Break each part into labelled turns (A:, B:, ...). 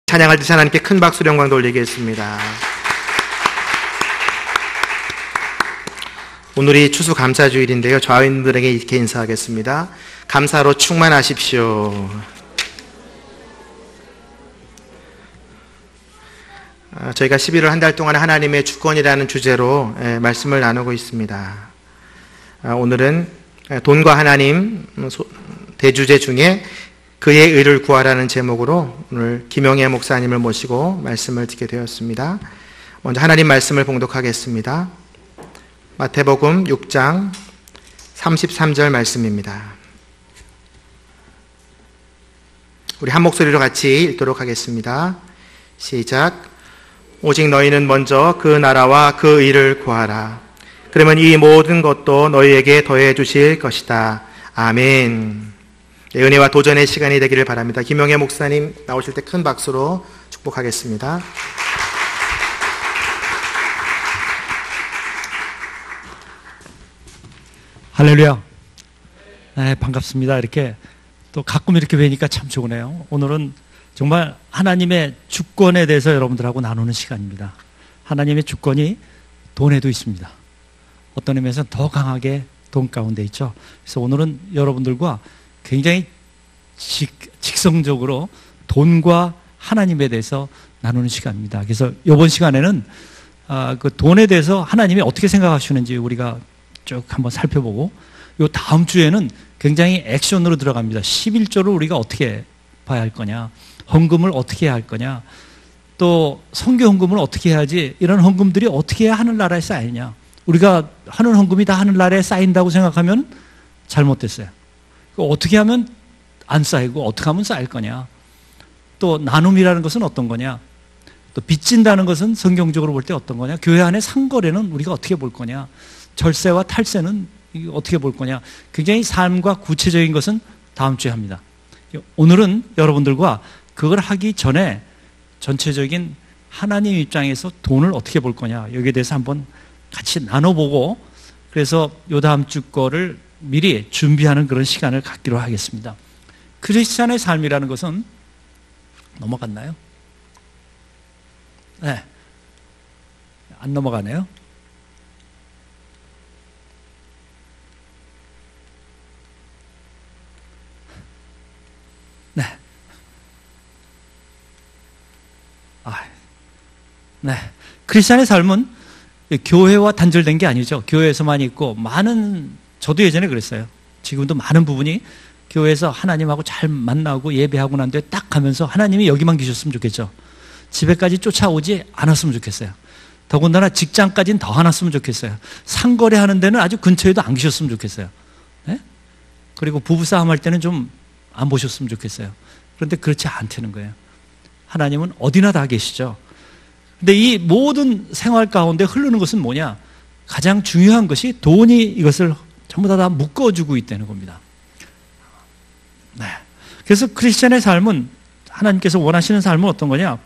A: 찬양할 때 하나님께 큰 박수로 영광 돌리겠습니다. 오늘이 추수감사주일인데요. 좌우인들에게 이렇게 인사하겠습니다. 감사로 충만하십시오. 저희가 11월 한 달 동안 하나님의 주권이라는 주제로 말씀을 나누고 있습니다. 오늘은 돈과 하나님 대주제 중에 그의 의를 구하라는 제목으로 오늘 김영애 목사님을 모시고 말씀을 듣게 되었습니다. 먼저 하나님 말씀을 봉독하겠습니다. 마태복음 6장 33절 말씀입니다. 우리 한 목소리로 같이 읽도록 하겠습니다. 시작. 오직 너희는 먼저 그 나라와 그 의를 구하라. 그러면 이 모든 것도 너희에게 더해 주실 것이다. 아멘. 은혜와 도전의 시간이 되기를 바랍니다. 김영애 목사님 나오실 때 큰 박수로 축복하겠습니다.
B: 할렐루야. 네, 반갑습니다. 이렇게 또 가끔 이렇게 뵈니까 참 좋으네요. 오늘은 정말 하나님의 주권에 대해서 여러분들하고 나누는 시간입니다. 하나님의 주권이 돈에도 있습니다. 어떤 의미에서는 더 강하게 돈 가운데 있죠. 그래서 오늘은 여러분들과 굉장히 직성적으로 돈과 하나님에 대해서 나누는 시간입니다. 그래서 이번 시간에는 그 돈에 대해서 하나님이 어떻게 생각하시는지 우리가 쭉 한번 살펴보고, 요 다음 주에는 굉장히 액션으로 들어갑니다. 11조를 우리가 어떻게 봐야 할 거냐, 헌금을 어떻게 해야 할 거냐, 또 선교 헌금을 어떻게 해야지, 이런 헌금들이 어떻게 해야 하늘나라에 쌓이냐. 우리가 하는 헌금이 다 하늘나라에 쌓인다고 생각하면 잘못됐어요. 어떻게 하면 안 쌓이고 어떻게 하면 쌓일 거냐, 또 나눔이라는 것은 어떤 거냐, 또 빚진다는 것은 성경적으로 볼 때 어떤 거냐, 교회 안에 상거래는 우리가 어떻게 볼 거냐, 절세와 탈세는 어떻게 볼 거냐, 굉장히 삶과 구체적인 것은 다음 주에 합니다. 오늘은 여러분들과 그걸 하기 전에 전체적인 하나님 입장에서 돈을 어떻게 볼 거냐, 여기에 대해서 한번 같이 나눠보고, 그래서 요 다음 주 거를 미리 준비하는 그런 시간을 갖기로 하겠습니다. 크리스찬의 삶이라는 것은, 넘어갔나요? 네. 안 넘어가네요. 네. 네. 크리스찬의 삶은 교회와 단절된 게 아니죠. 교회에서만 있고, 저도 예전에 그랬어요. 지금도 많은 부분이 교회에서 하나님하고 잘 만나고 예배하고 난 뒤에 딱 가면서 하나님이 여기만 계셨으면 좋겠죠. 집에까지 쫓아오지 않았으면 좋겠어요. 더군다나 직장까지는 더 안 왔으면 좋겠어요. 상거래 하는 데는 아주 근처에도 안 계셨으면 좋겠어요. 네? 그리고 부부싸움 할 때는 좀 안 보셨으면 좋겠어요. 그런데 그렇지 않다는 거예요. 하나님은 어디나 다 계시죠. 근데 이 모든 생활 가운데 흐르는 것은 뭐냐? 가장 중요한 것이 돈이 이것을 전부 다 묶어주고 있다는 겁니다. 네. 그래서 크리스찬의 삶은, 하나님께서 원하시는 삶은 어떤 거냐?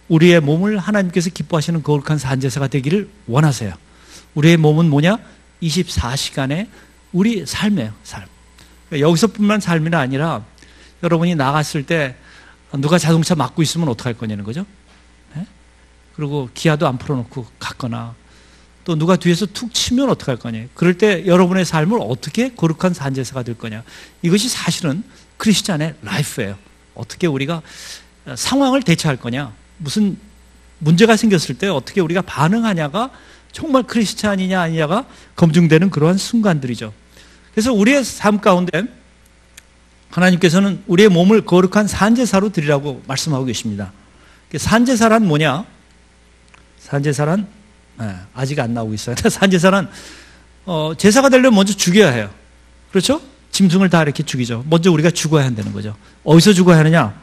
B: 우리의 몸을 하나님께서 기뻐하시는 거룩한 산제사가 되기를 원하세요. 우리의 몸은 뭐냐? 24시간의 우리 삶이에요. 삶. 그러니까 여기서뿐만 삶이 아니라 여러분이 나갔을 때 누가 자동차 막고 있으면 어떡할 거냐는 거죠. 네? 그리고 기아도 안 풀어놓고 갔거나, 또 누가 뒤에서 툭 치면 어떡할 거냐. 그럴 때 여러분의 삶을 어떻게 거룩한 산제사가 될 거냐. 이것이 사실은 크리스찬의 라이프예요. 어떻게 우리가 상황을 대처할 거냐, 무슨 문제가 생겼을 때 어떻게 우리가 반응하냐가 정말 크리스찬이냐 아니냐가 검증되는 그러한 순간들이죠. 그래서 우리의 삶 가운데 하나님께서는 우리의 몸을 거룩한 산제사로 드리라고 말씀하고 계십니다. 산제사란 뭐냐? 산제사란, 아직 안 나오고 있어요. 산제사란 제사가 되려면 먼저 죽여야 해요. 그렇죠? 짐승을 다 이렇게 죽이죠. 먼저 우리가 죽어야 한다는 거죠. 어디서 죽어야 하느냐?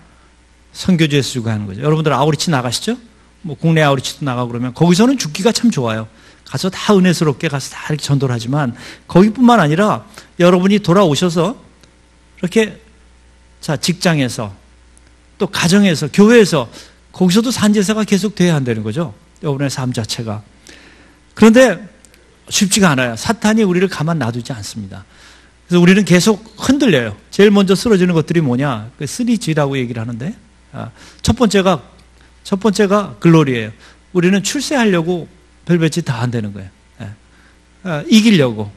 B: 선교지에서 죽어야 하는 거죠. 여러분들 아우리치 나가시죠? 뭐 국내 아우리치도 나가고 그러면 거기서는 죽기가 참 좋아요. 가서 다 은혜스럽게 가서 다 이렇게 전도를 하지만, 거기뿐만 아니라 여러분이 돌아오셔서 이렇게, 자, 직장에서, 또 가정에서, 교회에서, 거기서도 산제사가 계속 돼야 한다는 거죠. 여러분의 삶 자체가. 그런데 쉽지가 않아요. 사탄이 우리를 가만 놔두지 않습니다. 그래서 우리는 계속 흔들려요. 제일 먼저 쓰러지는 것들이 뭐냐? 그 3G라고 얘기를 하는데, 첫 번째가 첫 번째가 글로리예요. 우리는 출세하려고 별짓 다 한다는 거예요. 이기려고.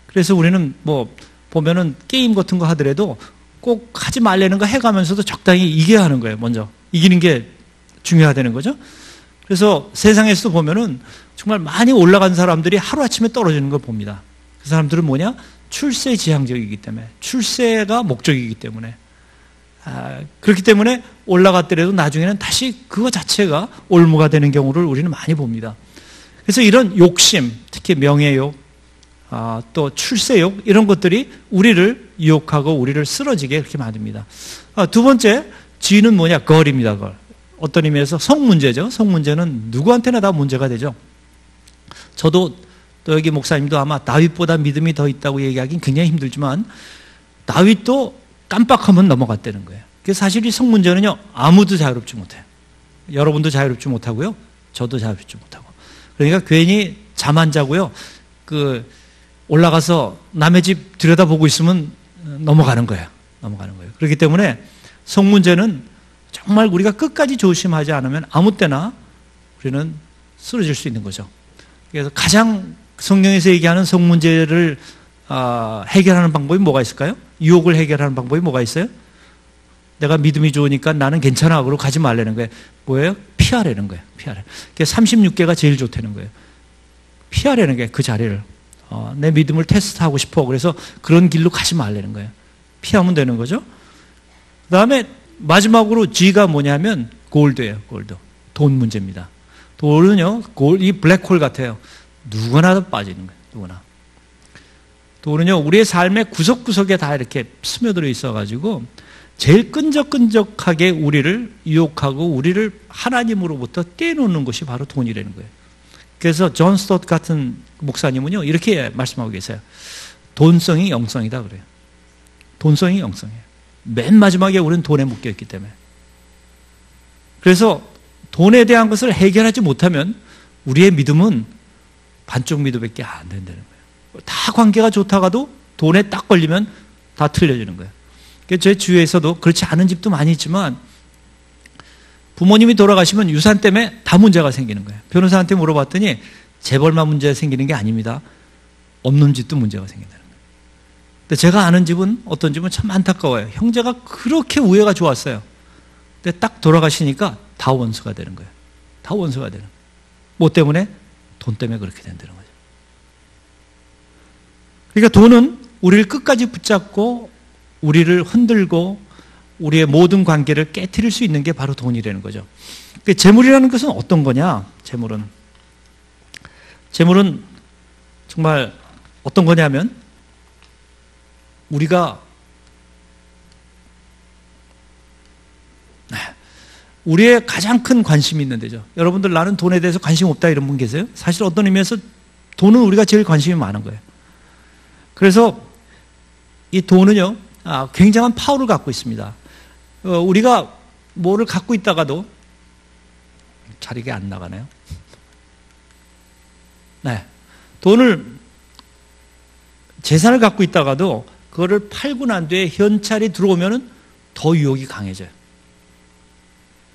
B: 그래서 우리는 뭐 보면은 게임 같은 거 하더라도 꼭 하지 말라는 거 해가면서도 적당히 이겨야 하는 거예요. 먼저 이기는 게 중요하다는 거죠. 그래서 세상에서도 보면은 정말 많이 올라간 사람들이 하루아침에 떨어지는 걸 봅니다. 그 사람들은 뭐냐? 출세지향적이기 때문에, 출세가 목적이기 때문에. 그렇기 때문에 올라갔더라도 나중에는 다시 그거 자체가 올무가 되는 경우를 우리는 많이 봅니다. 그래서 이런 욕심, 특히 명예욕, 또 출세욕, 이런 것들이 우리를 유혹하고 우리를 쓰러지게 그렇게 만듭니다. 두 번째, G는 뭐냐? 걸입니다. 걸. 어떤 의미에서 성 문제죠. 성 문제는 누구한테나 다 문제가 되죠. 저도 또 여기 목사님도 아마 다윗보다 믿음이 더 있다고 얘기하기는 굉장히 힘들지만 다윗도 깜빡하면 넘어갔다는 거예요. 그래서 사실 이 성 문제는요, 아무도 자유롭지 못해요. 여러분도 자유롭지 못하고요, 저도 자유롭지 못하고. 그러니까 괜히 잠 안 자고요, 올라가서 남의 집 들여다보고 있으면 넘어가는 거예요. 넘어가는 거예요. 그렇기 때문에 성 문제는 정말 우리가 끝까지 조심하지 않으면 아무 때나 우리는 쓰러질 수 있는 거죠. 그래서 가장 성경에서 얘기하는 성 문제를 해결하는 방법이 뭐가 있을까요? 유혹을 해결하는 방법이 뭐가 있어요? 내가 믿음이 좋으니까 나는 괜찮아. 그러고 가지 말라는 거예요. 뭐예요? 피하라는 거예요. 피하라. 36개가 제일 좋다는 거예요. 피하라는 게 그 자리를. 내 믿음을 테스트하고 싶어. 그래서 그런 길로 가지 말라는 거예요. 피하면 되는 거죠. 그 다음에 마지막으로 G가 뭐냐면 골드예요. 골드. 돈 문제입니다. 돈은요, 이 블랙홀 같아요. 누구나 다 빠지는 거예요. 누구나. 돈은요, 우리의 삶의 구석구석에 다 이렇게 스며들어 있어가지고 제일 끈적끈적하게 우리를 유혹하고 우리를 하나님으로부터 떼놓는 것이 바로 돈이라는 거예요. 그래서 존 스토트 같은 목사님은요, 이렇게 말씀하고 계세요. 돈성이 영성이다 그래요. 돈성이 영성이에요. 맨 마지막에 우리는 돈에 묶여있기 때문에. 그래서 돈에 대한 것을 해결하지 못하면 우리의 믿음은 반쪽 믿음밖에 안 된다는 거예요. 다 관계가 좋다가도 돈에 딱 걸리면 다 틀려지는 거예요. 제 주위에서도 그렇지 않은 집도 많이 있지만 부모님이 돌아가시면 유산 때문에 다 문제가 생기는 거예요. 변호사한테 물어봤더니 재벌만 문제가 생기는 게 아닙니다. 없는 집도 문제가 생긴다는 거예요. 근데 제가 아는 집은, 어떤 집은 참 안타까워요. 형제가 그렇게 우애가 좋았어요. 근데 딱 돌아가시니까 다 원수가 되는 거예요. 다 원수가 되는 거예요. 뭐 때문에? 돈 때문에 그렇게 된다는 거죠. 그러니까 돈은 우리를 끝까지 붙잡고 우리를 흔들고 우리의 모든 관계를 깨트릴 수 있는 게 바로 돈이라는 거죠. 재물이라는 것은 어떤 거냐? 재물은 정말 어떤 거냐면 우리가 우리의 가장 큰 관심이 있는 데죠. 여러분들 나는 돈에 대해서 관심 없다 이런 분 계세요? 사실 어떤 의미에서 돈은 우리가 제일 관심이 많은 거예요. 그래서 이 돈은요, 굉장한 파워를 갖고 있습니다. 우리가 뭐를 갖고 있다가도 잘 이게 안 나가네요. 네, 돈을 재산을 갖고 있다가도 그거를 팔고 난 뒤에 현찰이 들어오면은 더 유혹이 강해져요.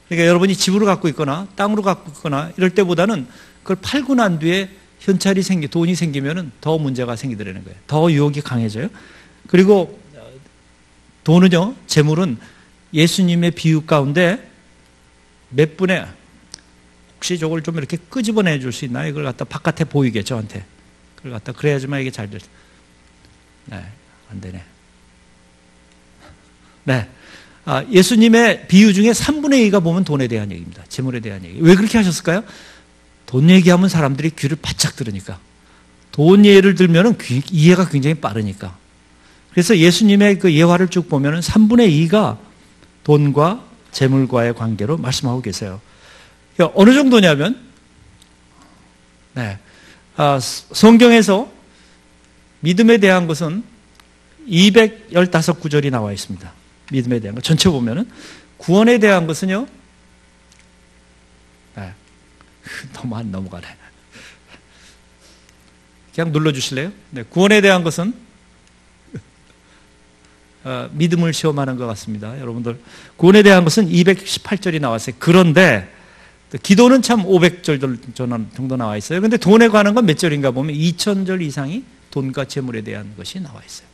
B: 그러니까 여러분이 집으로 갖고 있거나 땅으로 갖고 있거나 이럴 때보다는 그걸 팔고 난 뒤에 현찰이 돈이 생기면은 더 문제가 생기더라는 거예요. 더 유혹이 강해져요. 그리고 돈은요, 재물은 예수님의 비유 가운데 몇 분에 혹시 저걸 좀 이렇게 끄집어내 줄 수 있나요? 이걸 갖다 바깥에 보이게 저한테. 그걸 갖다 그래야지만 이게 잘 될. 네, 안 되네. 네. 예수님의 비유 중에 3분의 2가 보면 돈에 대한 얘기입니다. 재물에 대한 얘기. 왜 그렇게 하셨을까요? 돈 얘기하면 사람들이 귀를 바짝 들으니까. 돈 예를 들면은 이해가 굉장히 빠르니까. 그래서 예수님의 그 예화를 쭉 보면은 3분의 2가 돈과 재물과의 관계로 말씀하고 계세요. 어느 정도냐면, 네. 성경에서 믿음에 대한 것은 215구절이 나와 있습니다. 믿음에 대한 것. 전체 보면은. 구원에 대한 것은요, 네. 너무 안 넘어가네. 그냥 눌러주실래요? 네. 구원에 대한 것은 믿음을 시험하는 것 같습니다. 여러분들. 구원에 대한 것은 218절이 나왔어요. 그런데 기도는 참 500절 정도 나와 있어요. 근데 돈에 관한 건 몇 절인가 보면 2000절 이상이 돈과 재물에 대한 것이 나와 있어요.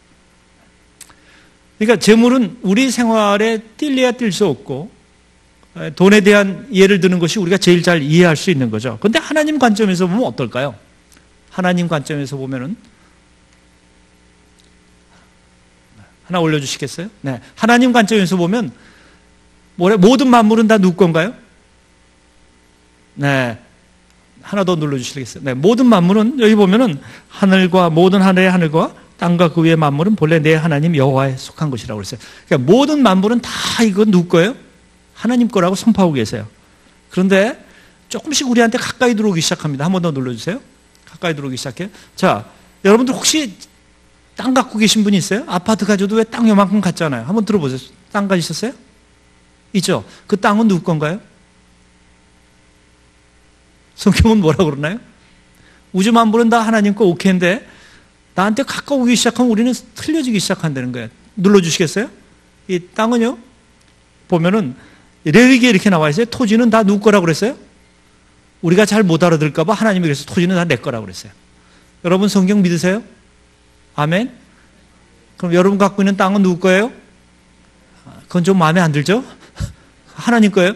B: 그러니까 재물은 우리 생활에 뛸래야 뛸 수 없고 돈에 대한 예를 드는 것이 우리가 제일 잘 이해할 수 있는 거죠. 그런데 하나님 관점에서 보면 어떨까요? 하나님 관점에서 보면은 하나 올려주시겠어요? 네. 하나님 관점에서 보면 모든 만물은 다 누구 건가요? 네. 하나 더 눌러주시겠어요? 네. 모든 만물은 여기 보면은 모든 하늘의 하늘과 땅과 그 위의 만물은 본래 내 하나님 여호와에 속한 것이라고 그랬어요. 그러니까 모든 만물은 다 이거 누구 거예요? 하나님 거라고 선포하고 계세요. 그런데 조금씩 우리한테 가까이 들어오기 시작합니다. 한 번 더 눌러주세요. 가까이 들어오기 시작해요. 자, 여러분들 혹시 땅 갖고 계신 분이 있어요? 아파트 가져도 왜 땅 요만큼 갖잖아요. 한번 들어보세요. 땅 가지셨어요? 있죠? 그 땅은 누구 건가요? 성경은 뭐라고 그러나요? 우주 만물은 다 하나님 거 오케이인데 나한테 가까우기 시작하면 우리는 틀려지기 시작한다는 거예요. 눌러주시겠어요? 이 땅은요, 보면은 레위기에 이렇게 나와 있어요. 토지는 다 누구 거라고 그랬어요? 우리가 잘 못 알아들을까봐 하나님이 그래서 토지는 다 내 거라고 그랬어요. 여러분 성경 믿으세요? 아멘? 그럼 여러분 갖고 있는 땅은 누구 거예요? 그건 좀 마음에 안 들죠? 하나님 거예요?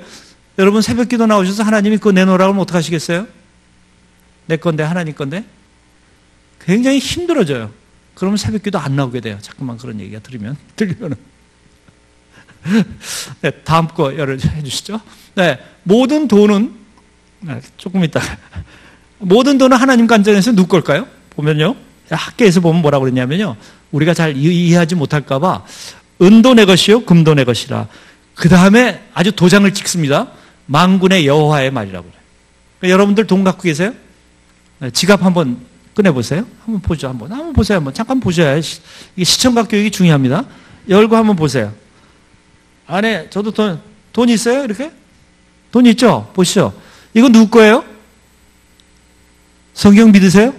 B: 여러분 새벽 기도 나오셔서 하나님이 그거 내놓으라고 하면 어떡하시겠어요? 내 건데 하나님 건데? 굉장히 힘들어져요. 그러면 새벽 기도 안 나오게 돼요. 자꾸만 그런 얘기가 들리면은. 네, 다음 거 해 주시죠. 네, 모든 돈은, 조금 이따. 모든 돈은 하나님 관점에서 누구 걸까요? 보면요. 학계에서 보면 뭐라고 그랬냐면요. 우리가 잘 이해하지 못할까봐 은도 내 것이요, 금도 내 것이라. 그 다음에 아주 도장을 찍습니다. 만군의 여호와의 말이라고 그래요. 그러니까 여러분들 돈 갖고 계세요? 네, 지갑 한번 꺼내보세요. 한번 보죠. 한번 보세요. 잠깐 보셔야 이게 시청각 교육이 중요합니다. 열고 한번 보세요. 안에 저도 돈 있어요? 이렇게? 돈 있죠? 보시죠. 이거 누구 거예요? 성경 믿으세요?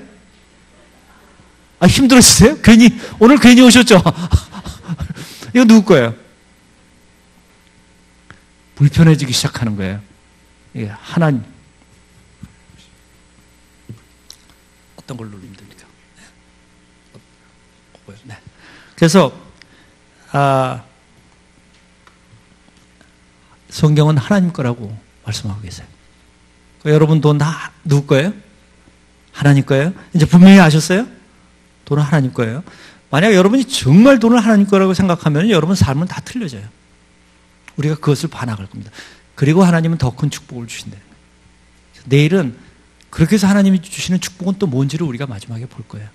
B: 아, 힘들으시세요? 오늘 괜히 오셨죠? 이거 누구 거예요? 불편해지기 시작하는 거예요. 이게 하나님. 어떤 걸 누르면 됩니까? 네. 그래서, 성경은 하나님 거라고 말씀하고 계세요. 여러분 돈 다 누구 거예요? 하나님 거예요? 이제 분명히 아셨어요? 돈은 하나님 거예요. 만약 여러분이 정말 돈을 하나님 거라고 생각하면 여러분 삶은 다 틀려져요. 우리가 그것을 반항할 겁니다. 그리고 하나님은 더 큰 축복을 주신다는 거예요. 내일은 그렇게 해서 하나님이 주시는 축복은 또 뭔지를 우리가 마지막에 볼 거예요.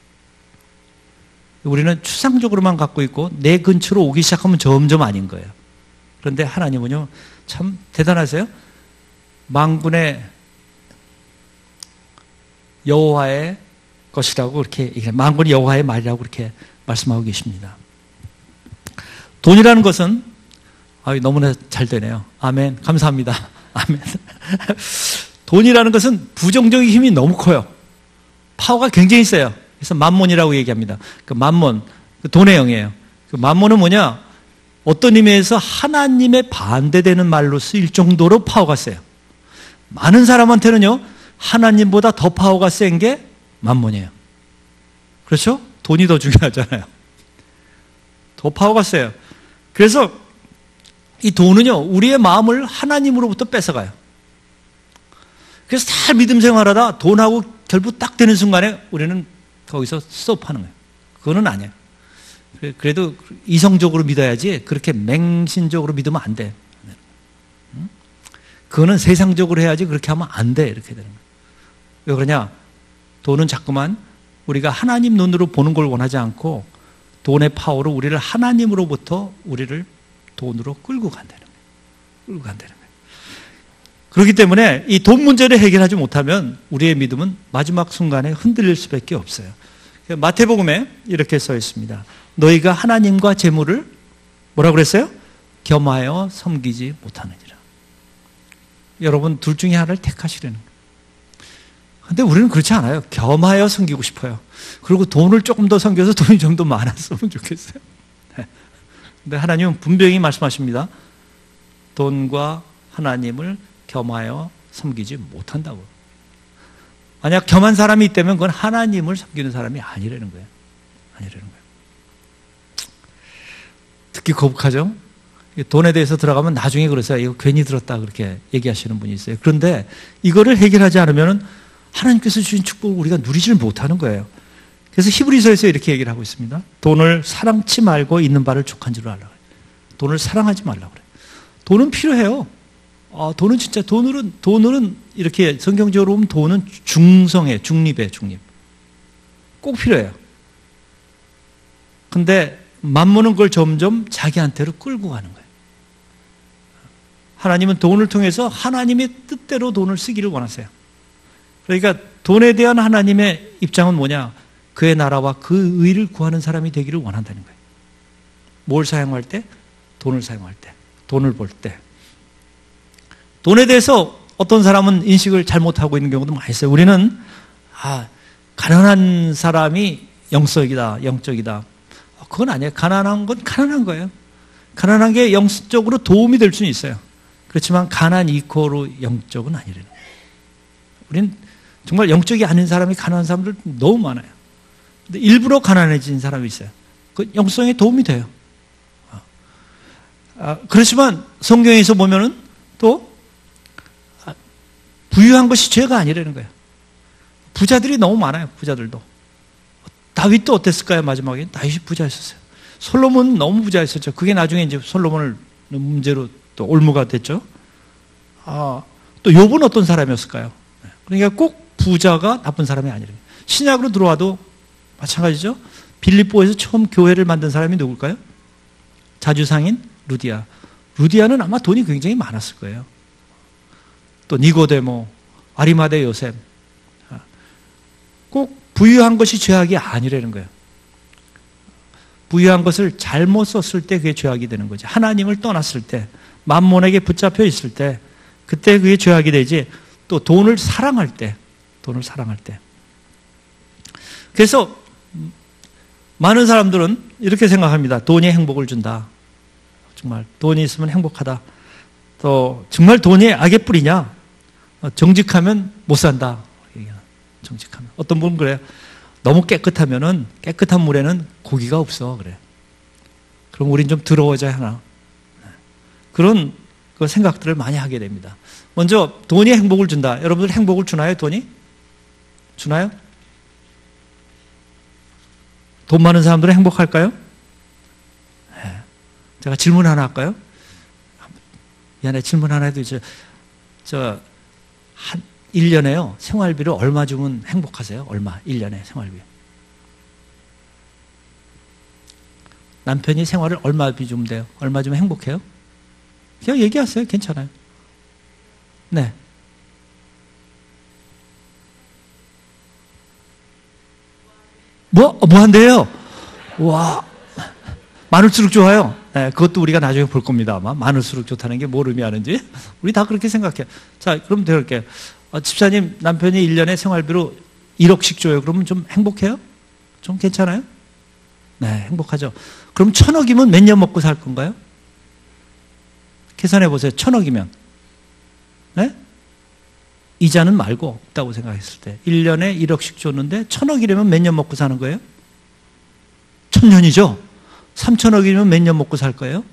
B: 우리는 추상적으로만 갖고 있고 내 근처로 오기 시작하면 점점 아닌 거예요. 그런데 하나님은요, 참 대단하세요. 만군의 여호와의 것이라고 이렇게, 만군의 여호와의 말이라고 이렇게 말씀하고 계십니다. 돈이라는 것은, 너무나 잘 되네요. 아멘. 감사합니다. 아멘. 돈이라는 것은 부정적인 힘이 너무 커요. 파워가 굉장히 세요. 그래서 만몬이라고 얘기합니다. 그 만몬, 그 돈의 영이에요. 그 만몬은 뭐냐? 어떤 의미에서 하나님의 반대되는 말로 쓰일 정도로 파워가 세요. 많은 사람한테는요, 하나님보다 더 파워가 센 게 만몬이에요. 그렇죠? 돈이 더 중요하잖아요. 더 파워가 세요. 그래서 이 돈은요, 우리의 마음을 하나님으로부터 뺏어가요. 그래서 다 믿음 생활하다 돈하고 결부 딱 되는 순간에 우리는 거기서 스톱하는 거예요. 그거는 아니에요. 그래도 이성적으로 믿어야지 그렇게 맹신적으로 믿으면 안 돼. 그거는 세상적으로 해야지 그렇게 하면 안 돼. 이렇게 되는 거예요. 왜 그러냐? 돈은 자꾸만 우리가 하나님 눈으로 보는 걸 원하지 않고 돈의 파워로 우리를 하나님으로부터 우리를 돈으로 끌고 간다는 거예요. 끌고 간다는 거예요. 그렇기 때문에 이 돈 문제를 해결하지 못하면 우리의 믿음은 마지막 순간에 흔들릴 수밖에 없어요. 마태복음에 이렇게 써 있습니다. 너희가 하나님과 재물을 뭐라고 그랬어요? 겸하여 섬기지 못하느니라. 여러분 둘 중에 하나를 택하시려는 거예요. 근데 우리는 그렇지 않아요. 겸하여 섬기고 싶어요. 그리고 돈을 조금 더 섬겨서 돈이 좀 더 많았으면 좋겠어요. 근데 하나님은 분명히 말씀하십니다. 돈과 하나님을 겸하여 섬기지 못한다고. 만약 겸한 사람이 있다면 그건 하나님을 섬기는 사람이 아니라는 거예요. 아니라는 거예요. 듣기 거북하죠? 돈에 대해서 들어가면 나중에 그러세요. 이거 괜히 들었다 그렇게 얘기하시는 분이 있어요. 그런데 이거를 해결하지 않으면 하나님께서 주신 축복을 우리가 누리지를 못하는 거예요. 그래서 히브리서에서 이렇게 얘기를 하고 있습니다. 돈을 사랑치 말고 있는 바를 족한 줄로 알라. 돈을 사랑하지 말라고 그래요. 돈은 필요해요. 돈은 진짜 돈은 이렇게 성경적으로 보면 돈은 중성에 중립에 중립. 꼭 필요해요. 근데 만무는 그걸 점점 자기한테로 끌고 가는 거예요. 하나님은 돈을 통해서 하나님의 뜻대로 돈을 쓰기를 원하세요. 그러니까 돈에 대한 하나님의 입장은 뭐냐? 그의 나라와 그 의를 구하는 사람이 되기를 원한다는 거예요. 뭘 사용할 때? 돈을 사용할 때, 돈을 벌 때. 돈에 대해서 어떤 사람은 인식을 잘못하고 있는 경우도 많이 있어요. 우리는 가난한 사람이 영적이다. 그건 아니에요. 가난한 건 가난한 거예요. 가난한 게 영적으로 도움이 될 수는 있어요. 그렇지만 가난 이코로 영적은 아니래요. 우리는 정말 영적이 아닌 사람이 가난한 사람들 너무 많아요. 근데 일부러 가난해진 사람이 있어요. 그 영성에 도움이 돼요. 그렇지만 성경에서 보면은 또 부유한 것이 죄가 아니라는 거예요. 부자들이 너무 많아요. 부자들도. 다윗도 어땠을까요? 마지막에 다윗이 부자였었어요. 솔로몬은 너무 부자였었죠. 그게 나중에 이제 솔로몬을 문제로 또 올무가 됐죠. 또 욥은 어떤 사람이었을까요? 그러니까 꼭 부자가 나쁜 사람이 아니래요. 신약으로 들어와도 마찬가지죠. 빌립보에서 처음 교회를 만든 사람이 누굴까요? 자주상인 루디아. 루디아는 아마 돈이 굉장히 많았을 거예요. 또 니고데모, 아리마대 요셉. 꼭 부유한 것이 죄악이 아니라는 거예요. 부유한 것을 잘못 썼을 때 그게 죄악이 되는 거죠. 하나님을 떠났을 때, 만몬에게 붙잡혀 있을 때, 그때 그게 죄악이 되지. 또 돈을 사랑할 때. 그래서 많은 사람들은 이렇게 생각합니다. 돈이 행복을 준다. 정말 돈이 있으면 행복하다. 또 정말 돈이 악의 뿌리냐? 정직하면 못 산다. 정직하면. 어떤 분은 그래요. 너무 깨끗한 물에는 고기가 없어. 그래. 그럼 우린 좀 더러워져야 하나. 그런 그 생각들을 많이 하게 됩니다. 먼저 돈이 행복을 준다. 여러분들 행복을 주나요? 돈이? 주나요? 돈 많은 사람들은 행복할까요? 네. 제가 질문 하나 할까요? 미안해, 질문 하나 해도 한 1년에요. 생활비를 얼마 주면 행복하세요? 얼마? 1년에 생활비. 남편이 생활을 얼마 주면 돼요? 얼마 주면 행복해요? 그냥 얘기하세요. 괜찮아요. 네. 무한대요? 와. 많을수록 좋아요. 네, 그것도 우리가 나중에 볼 겁니다. 아마. 많을수록 좋다는 게 뭘 의미하는지. 우리 다 그렇게 생각해요. 자, 그럼 들을게요. 집사님, 남편이 1년에 생활비로 1억씩 줘요. 그러면 좀 행복해요? 좀 괜찮아요? 네, 행복하죠. 그럼 1,000억이면 몇 년 먹고 살 건가요? 계산해 보세요. 1,000억이면. 네? 이자는 말고 없다고 생각했을 때 1년에 1억씩 줬는데 1,000억이라면 몇 년 먹고 사는 거예요? 1,000년이죠. 3,000억이면 몇 년 먹고 살 거예요?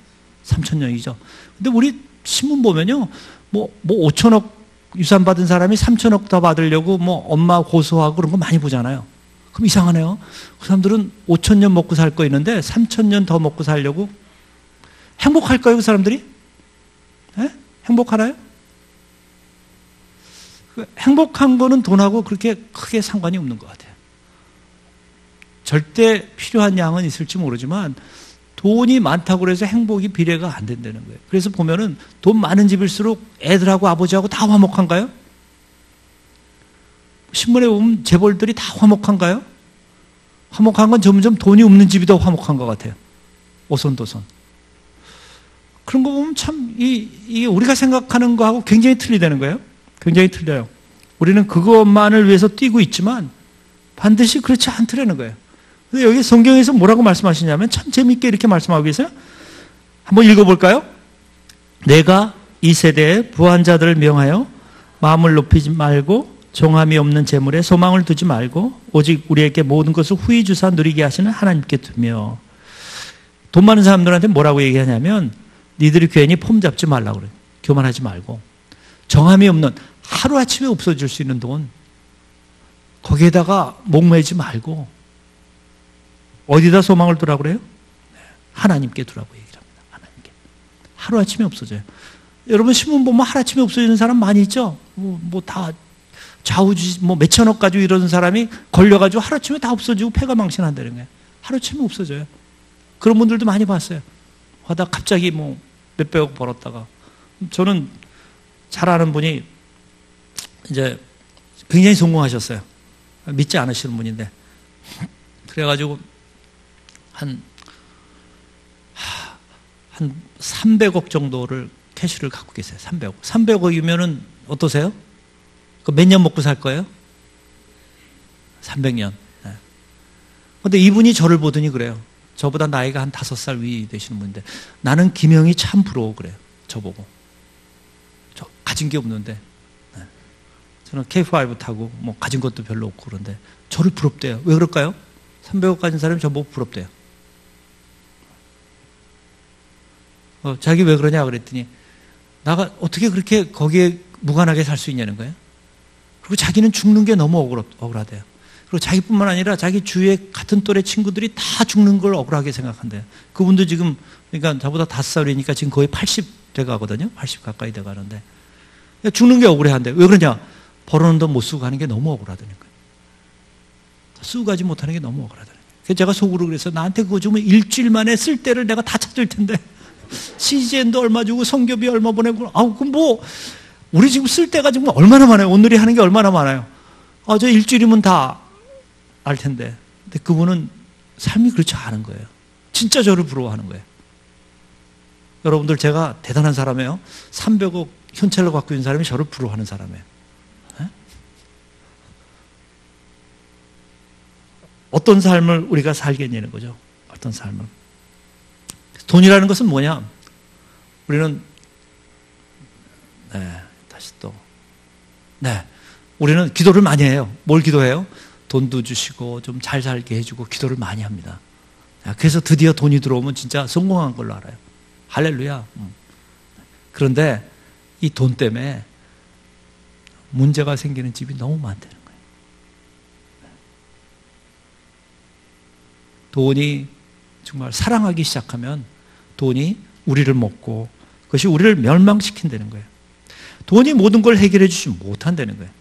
B: 3,000년이죠. 근데 우리 신문 보면요. 뭐 5,000억 유산 받은 사람이 3,000억 더 받으려고 엄마 고소하고 그런 거 많이 보잖아요. 그럼 이상하네요. 그 사람들은 5,000년 먹고 살 거 있는데 3,000년 더 먹고 살려고 행복할까요? 그 사람들이? 네? 행복하나요? 행복한 거는 돈하고 그렇게 크게 상관이 없는 것 같아요. 절대 필요한 양은 있을지 모르지만 돈이 많다고 해서 행복이 비례가 안 된다는 거예요. 그래서 보면은 돈 많은 집일수록 애들하고 아버지하고 다 화목한가요? 신문에 보면 재벌들이 다 화목한가요? 화목한 건 점점 돈이 없는 집이 더 화목한 것 같아요. 오손도손. 그런 거 보면 참 이게 우리가 생각하는 거하고 굉장히 틀리다는 거예요. 굉장히 틀려요. 우리는 그것만을 위해서 뛰고 있지만 반드시 그렇지 않더라는 거예요. 근데 여기 성경에서 뭐라고 말씀하시냐면 참 재미있게 이렇게 말씀하고 계세요. 한번 읽어볼까요? 내가 이 세대의 부한 자들을 명하여 마음을 높이지 말고 정함이 없는 재물에 소망을 두지 말고 오직 우리에게 모든 것을 후히 주사 누리게 하시는 하나님께 두며. 돈 많은 사람들한테 뭐라고 얘기하냐면 니들이 괜히 폼 잡지 말라고 그래요. 교만하지 말고. 정함이 없는 하루아침에 없어질 수 있는 돈 거기에다가 목매지 말고 어디다 소망을 두라고 그래요? 하나님께 두라고 얘기를 합니다. 하나님께. 하루아침에 없어져요. 여러분 신문 보면 하루아침에 없어지는 사람 많이 있죠? 다 좌우지 몇천억 가지고 이러는 사람이 걸려가지고 하루아침에 다 없어지고 폐가 망신한다는 거예요. 하루아침에 없어져요. 그런 분들도 많이 봤어요. 하다 갑자기 몇백억 벌었다가. 저는 잘 아는 분이 이제 굉장히 성공하셨어요. 믿지 않으시는 분인데. 그래가지고 한 300억 정도를 캐시를 갖고 계세요. 300억. 300억이면은 어떠세요? 몇 년 먹고 살 거예요? 300년. 그런데 이분이 저를 보더니 그래요. 저보다 나이가 한 5살 위 되시는 분인데 나는 김영이 참 부러워 그래요. 저보고. 저 가진 게 없는데 저는 K5 타고 가진 것도 별로 없고 그런데 저를 부럽대요. 왜 그럴까요? 300억 가진 사람이 저보고 부럽대요. 자기 왜 그러냐 그랬더니 나가 어떻게 그렇게 거기에 무관하게 살 수 있냐는 거예요. 그리고 자기는 죽는 게 너무 억울하대요. 그리고 자기뿐만 아니라 자기 주위에 같은 또래 친구들이 다 죽는 걸 억울하게 생각한대요. 그분도 지금 그러니까 저보다 5살이니까 지금 거의 80 돼가거든요. 80 가까이 돼가는데 죽는 게 억울해한대요. 왜 그러냐? 벌어놓은 돈 못 쓰고 가는 게 너무 억울하다는 거예요. 쓰고 가지 못하는 게 너무 억울하다는 거예요. 그래서 제가 속으로 그래서 나한테 그거 주면 일주일 만에 쓸 때를 내가 다 찾을 텐데 CGN도 얼마 주고 성교비 얼마 보내고 그럼 우리 지금 쓸 때가 지금 얼마나 많아요. 오늘이 하는 게 얼마나 많아요. 저 일주일이면 다 알 텐데. 근데 그분은 삶이 그렇지 않은 거예요. 진짜 저를 부러워하는 거예요. 여러분들 제가 대단한 사람이에요. 300억 현찰로 갖고 있는 사람이 저를 부러워하는 사람이에요. 네? 어떤 삶을 우리가 살겠냐는 거죠. 어떤 삶을. 돈이라는 것은 뭐냐? 우리는 다시 또 우리는 기도를 많이 해요. 뭘 기도해요? 돈도 주시고 좀 잘 살게 해주고 기도를 많이 합니다. 그래서 드디어 돈이 들어오면 진짜 성공한 걸로 알아요. 할렐루야. 그런데 이 돈 때문에 문제가 생기는 집이 너무 많다는 거예요. 돈이 정말 사랑하기 시작하면 돈이 우리를 먹고 그것이 우리를 멸망시킨다는 거예요. 돈이 모든 걸 해결해 주지 못한다는 거예요.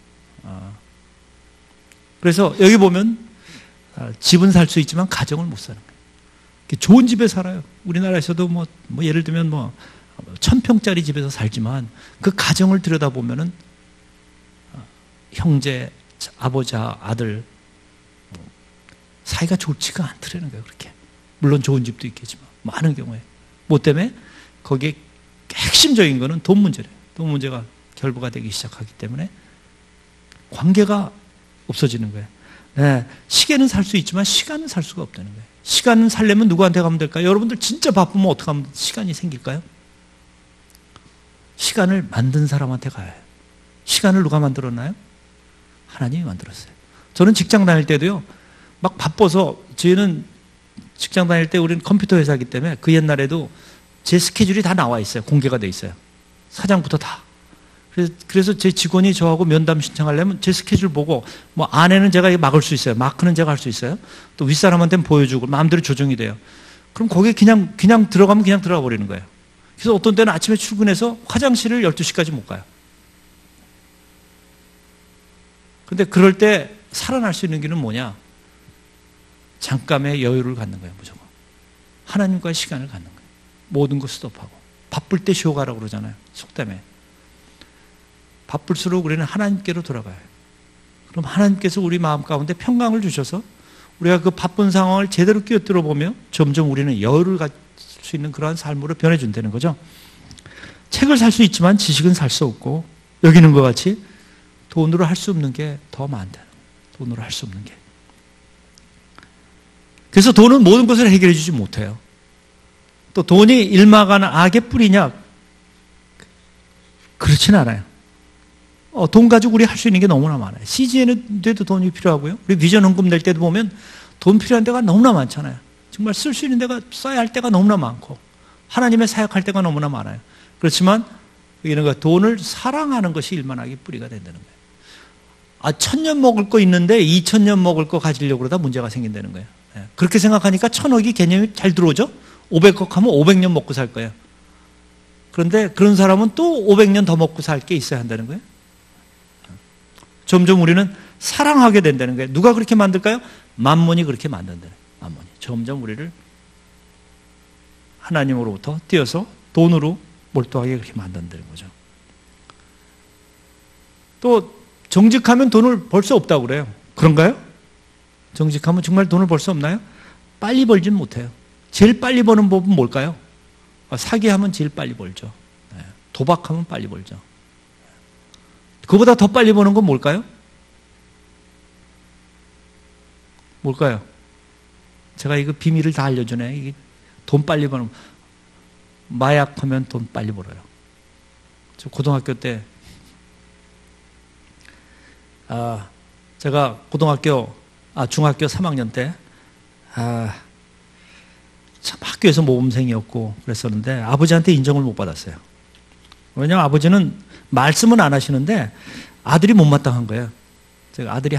B: 그래서 여기 보면 집은 살 수 있지만 가정을 못 사는 거예요. 좋은 집에 살아요. 우리나라에서도 예를 들면 1000평짜리 집에서 살지만 그 가정을 들여다보면은 형제, 아버지, 아들 사이가 좋지가 않더라는 거예요. 그렇게. 물론 좋은 집도 있겠지만 많은 경우에. 뭐 때문에? 거기에 핵심적인 거는 돈 문제래요. 돈 문제가 결부가 되기 시작하기 때문에 관계가 없어지는 거예요. 시계는 살 수 있지만 시간은 살 수가 없다는 거예요. 시간은 살려면 누구한테 가면 될까요? 여러분들 진짜 바쁘면 어떻게 하면 시간이 생길까요? 시간을 만든 사람한테 가야 해요. 시간을 누가 만들었나요? 하나님이 만들었어요. 저는 직장 다닐 때도요, 막 바빠서 저희는 직장 다닐 때 우리는 컴퓨터 회사이기 때문에 그 옛날에도 제 스케줄이 다 나와 있어요. 공개가 돼 있어요. 사장부터 다. 그래서 제 직원이 저하고 면담 신청하려면 제 스케줄 보고 안에는 제가 막을 수 있어요. 마크는 제가 할 수 있어요. 또 윗사람한테는 보여주고 마음대로 조정이 돼요. 그럼 거기에 그냥 들어가면 그냥 들어가 버리는 거예요. 그래서 어떤 때는 아침에 출근해서 화장실을 12시까지 못 가요. 근데 그럴 때 살아날 수 있는 길은 뭐냐? 잠깐의 여유를 갖는 거예요. 무조건. 하나님과의 시간을 갖는 거예요. 모든 거 스톱하고. 바쁠 때 쉬어가라고 그러잖아요. 속담에. 바쁠수록 우리는 하나님께로 돌아가요. 그럼 하나님께서 우리 마음 가운데 평강을 주셔서 우리가 그 바쁜 상황을 제대로 끼어들어 보며 점점 우리는 여유를 갖을 수 있는 그러한 삶으로 변해준다는 거죠. 책을 살 수 있지만 지식은 살 수 없고 여기 있는 것 같이 돈으로 할 수 없는 게 더 많다. 돈으로 할 수 없는 게. 그래서 돈은 모든 것을 해결해 주지 못해요. 또 돈이 일막하는 악의 뿌리냐? 그렇진 않아요. 돈 가지고 우리 할 수 있는 게 너무나 많아요. CGN에도 돈이 필요하고요. 우리 비전 헌금 낼 때도 보면 돈 필요한 데가 너무나 많잖아요. 정말 쓸 수 있는 데가, 써야 할 때가 너무나 많고 하나님의 사역할 때가 너무나 많아요. 그렇지만 이런 거 돈을 사랑하는 것이 일만하게 뿌리가 된다는 거예요. 1000년 먹을 거 있는데 2000년 먹을 거 가지려고 그러다 문제가 생긴다는 거예요. 그렇게 생각하니까 1000억이 개념이 잘 들어오죠? 500억 하면 500년 먹고 살 거예요. 그런데 그런 사람은 또 500년 더 먹고 살 게 있어야 한다는 거예요. 점점 우리는 사랑하게 된다는 거예요. 누가 그렇게 만들까요? 만몬이 그렇게 만든다는 거예요. 만몬이. 점점 우리를 하나님으로부터 띄어서 돈으로 몰두하게 그렇게 만든다는 거죠. 또 정직하면 돈을 벌 수 없다고 그래요. 그런가요? 정직하면 정말 돈을 벌 수 없나요? 빨리 벌지는 못해요. 제일 빨리 버는 법은 뭘까요? 사기하면 제일 빨리 벌죠. 도박하면 빨리 벌죠. 그보다 더 빨리 버는 건 뭘까요? 뭘까요? 제가 이거 비밀을 다 알려주네. 이게 돈 빨리 버는, 마약하면 돈 빨리 벌어요. 저 고등학교 때, 제가 중학교 3학년 때, 참 학교에서 모범생이었고 그랬었는데 아버지한테 인정을 못 받았어요. 왜냐하면 아버지는 말씀은 안 하시는데 아들이 못마땅한 거예요. 제가 아들이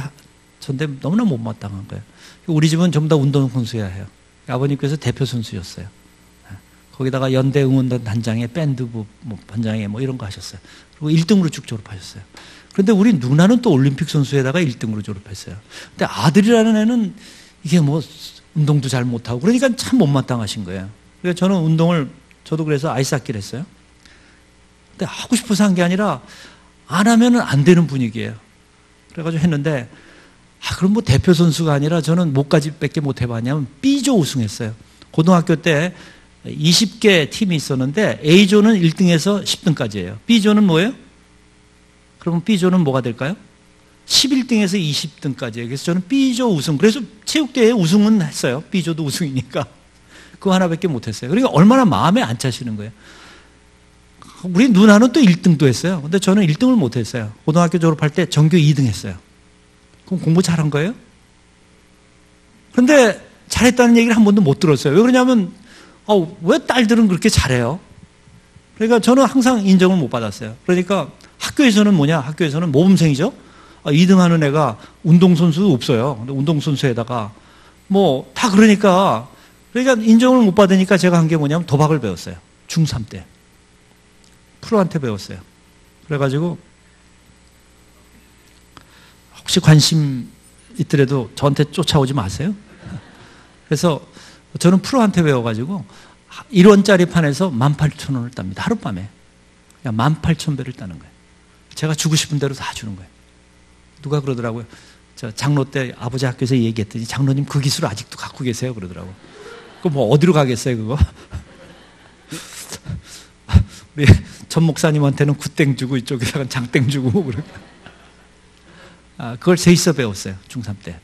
B: 전데 너무나 못마땅한 거예요. 우리 집은 전부 다 운동선수여야 해요. 아버님께서 대표 선수였어요. 거기다가 연대 응원단 단장에 밴드부 반장에 이런 거 하셨어요. 그리고 1등으로 쭉 졸업하셨어요. 그런데 우리 누나는 또 올림픽 선수에다가 1등으로 졸업했어요. 근데 아들이라는 애는 이게 운동도 잘 못하고 그러니까 참 못마땅하신 거예요. 그래서 저는 저도 그래서 아이스하키를 했어요. 근데 하고 싶어서 한 게 아니라 안 하면 안 되는 분위기예요. 그래가지고 했는데 그럼 대표 선수가 아니라 저는 뭐까지밖에 못 해봤냐면 B조 우승했어요. 고등학교 때 20개 팀이 있었는데 A조는 1등에서 10등까지예요. B조는 뭐예요? 그러면 B조는 뭐가 될까요? 11등에서 20등까지예요. 그래서 저는 B조 우승. 그래서 체육대회 우승은 했어요. B조도 우승이니까. 그거 하나밖에 못했어요. 그러니까 얼마나 마음에 안 차시는 거예요. 우리 누나는 또 1등도 했어요. 근데 저는 1등을 못했어요. 고등학교 졸업할 때 전교 2등 했어요. 그럼 공부 잘한 거예요? 그런데 잘했다는 얘기를 한 번도 못 들었어요. 왜 그러냐면 왜 딸들은 그렇게 잘해요? 그러니까 저는 항상 인정을 못 받았어요. 그러니까 학교에서는 학교에서는 모범생이죠. 2등 하는 애가 운동선수 없어요. 근데 운동선수에다가 다 그러니까 인정을 못 받으니까 제가 한 게 뭐냐면 도박을 배웠어요. 중3 때. 프로한테 배웠어요. 그래가지고 혹시 관심 있더라도 저한테 쫓아오지 마세요. 그래서 저는 프로한테 배워가지고 1원짜리 판에서 18,000원을 땁니다. 하룻밤에. 그냥 18,000배를 따는 거예요. 제가 주고 싶은 대로 다 주는 거예요. 누가 그러더라고요. 저 장로 때 아버지 학교에서 얘기했더니 장로님 그 기술 아직도 갖고 계세요 그러더라고요. 그럼 어디로 가겠어요 그거? 우리 전 목사님한테는 굿땡 주고 이쪽에다가 장땡 주고 그걸 셋이서 배웠어요. 중3 때.